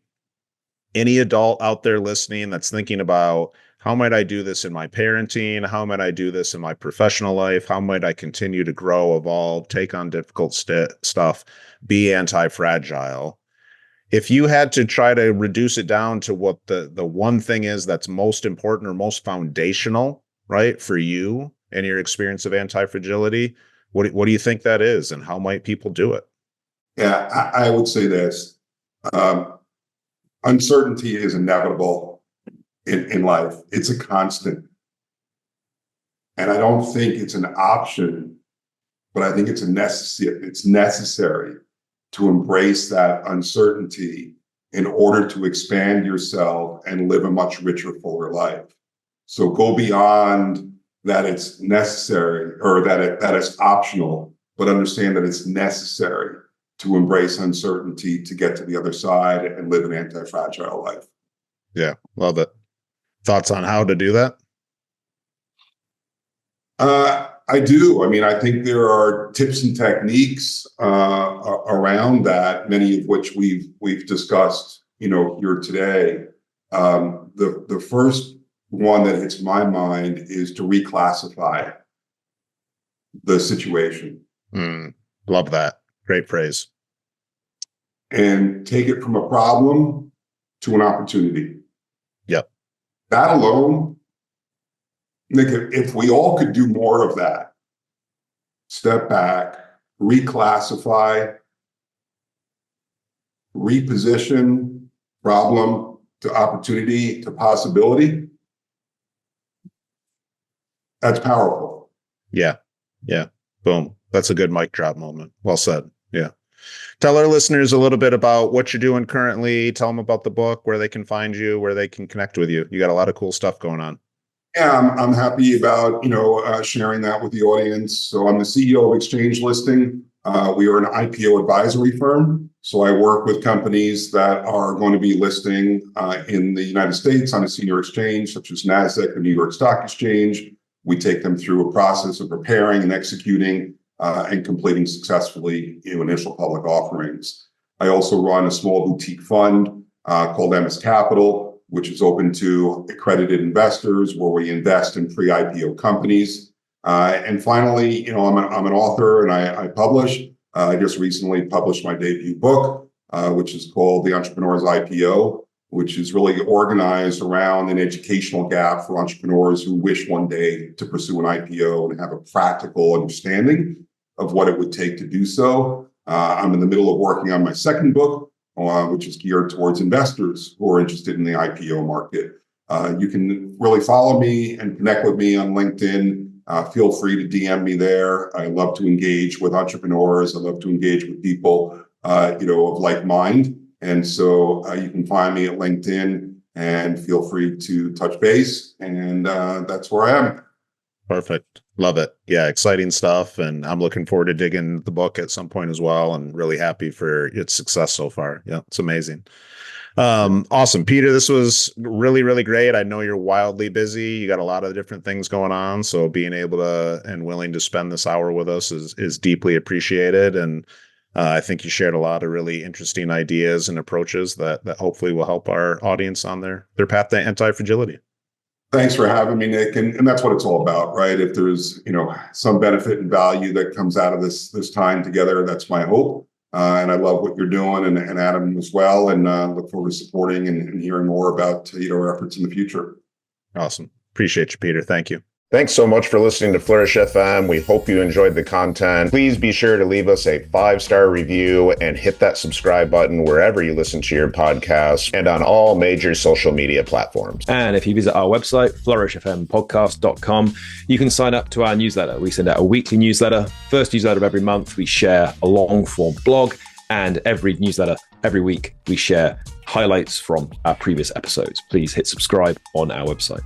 A: any adult out there listening that's thinking about, how might I do this in my parenting? How might I do this in my professional life? How might I continue to grow, evolve, take on difficult stuff, be anti-fragile? If you had to try to reduce it down to what the one thing is that's most important or most foundational, right, for you and your experience of anti-fragility, what do you think that is, and how might people do it?
B: Yeah, I would say this. Uncertainty is inevitable in life. It's a constant. And I don't think it's an option, but I think it's necessary to embrace that uncertainty in order to expand yourself and live a much richer, fuller life. So go beyond that it's necessary or that it's optional, but understand that it's necessary to embrace uncertainty to get to the other side and live an anti-fragile life.
A: Yeah, love it. Thoughts on how to do that?
B: I do. I mean, I think there are tips and techniques around that, many of which we've discussed, here today. The first one that hits my mind is to reclassify the situation.
A: Love that. Great phrase.
B: And take it from a problem to an opportunity.
A: Yep.
B: That alone, Nick, if we all could do more of that, step back, reclassify, reposition problem to opportunity to possibility, that's powerful.
A: Yeah. Yeah. Boom. That's a good mic drop moment. Well said. Yeah. Tell our listeners a little bit about what you're doing currently. Tell them about the book, where they can find you, where they can connect with you. You got a lot of cool stuff going on.
B: Yeah, I'm happy about sharing that with the audience. So I'm the CEO of Exchange Listing. We are an IPO advisory firm. So I work with companies that are going to be listing in the United States on a senior exchange, such as NASDAQ, the New York Stock Exchange. We take them through a process of preparing and executing and completing successfully initial public offerings. I also run a small boutique fund called Emmis Capital, which is open to accredited investors, where we invest in pre-IPO companies. And finally, I'm an author and I publish. I just recently published my debut book, which is called The Entrepreneur's IPO, which is really organized around an educational gap for entrepreneurs who wish one day to pursue an IPO and have a practical understanding of what it would take to do so. I'm in the middle of working on my second book, which is geared towards investors who are interested in the IPO market. You can really follow me and connect with me on LinkedIn. Feel free to DM me there. I love to engage with entrepreneurs. I love to engage with people, of like mind. And so you can find me at LinkedIn and feel free to touch base. And that's where I am.
A: Perfect. Love it. Yeah, exciting stuff. And I'm looking forward to digging the book at some point as well, and really happy for its success so far. Yeah, it's amazing. Awesome. Peter, this was really, really great. I know you're wildly busy. You got a lot of different things going on. So being able to and willing to spend this hour with us is deeply appreciated. And I think you shared a lot of really interesting ideas and approaches that hopefully will help our audience on their path to anti-fragility.
B: Thanks for having me, Nick. And that's what it's all about, right? If there's, some benefit and value that comes out of this time together, that's my hope. And I love what you're doing, and Adam as well, and look forward to supporting and hearing more about our efforts in the future.
A: Awesome. Appreciate you, Peter. Thank you. Thanks so much for listening to Flourish FM. We hope you enjoyed the content. Please be sure to leave us a 5-star review and hit that subscribe button wherever you listen to your podcast and on all major social media platforms.
C: And if you visit our website, flourishfmpodcast.com, you can sign up to our newsletter. We send out a weekly newsletter. First newsletter of every month, we share a long form blog, and every newsletter, every week, we share highlights from our previous episodes. Please hit subscribe on our website.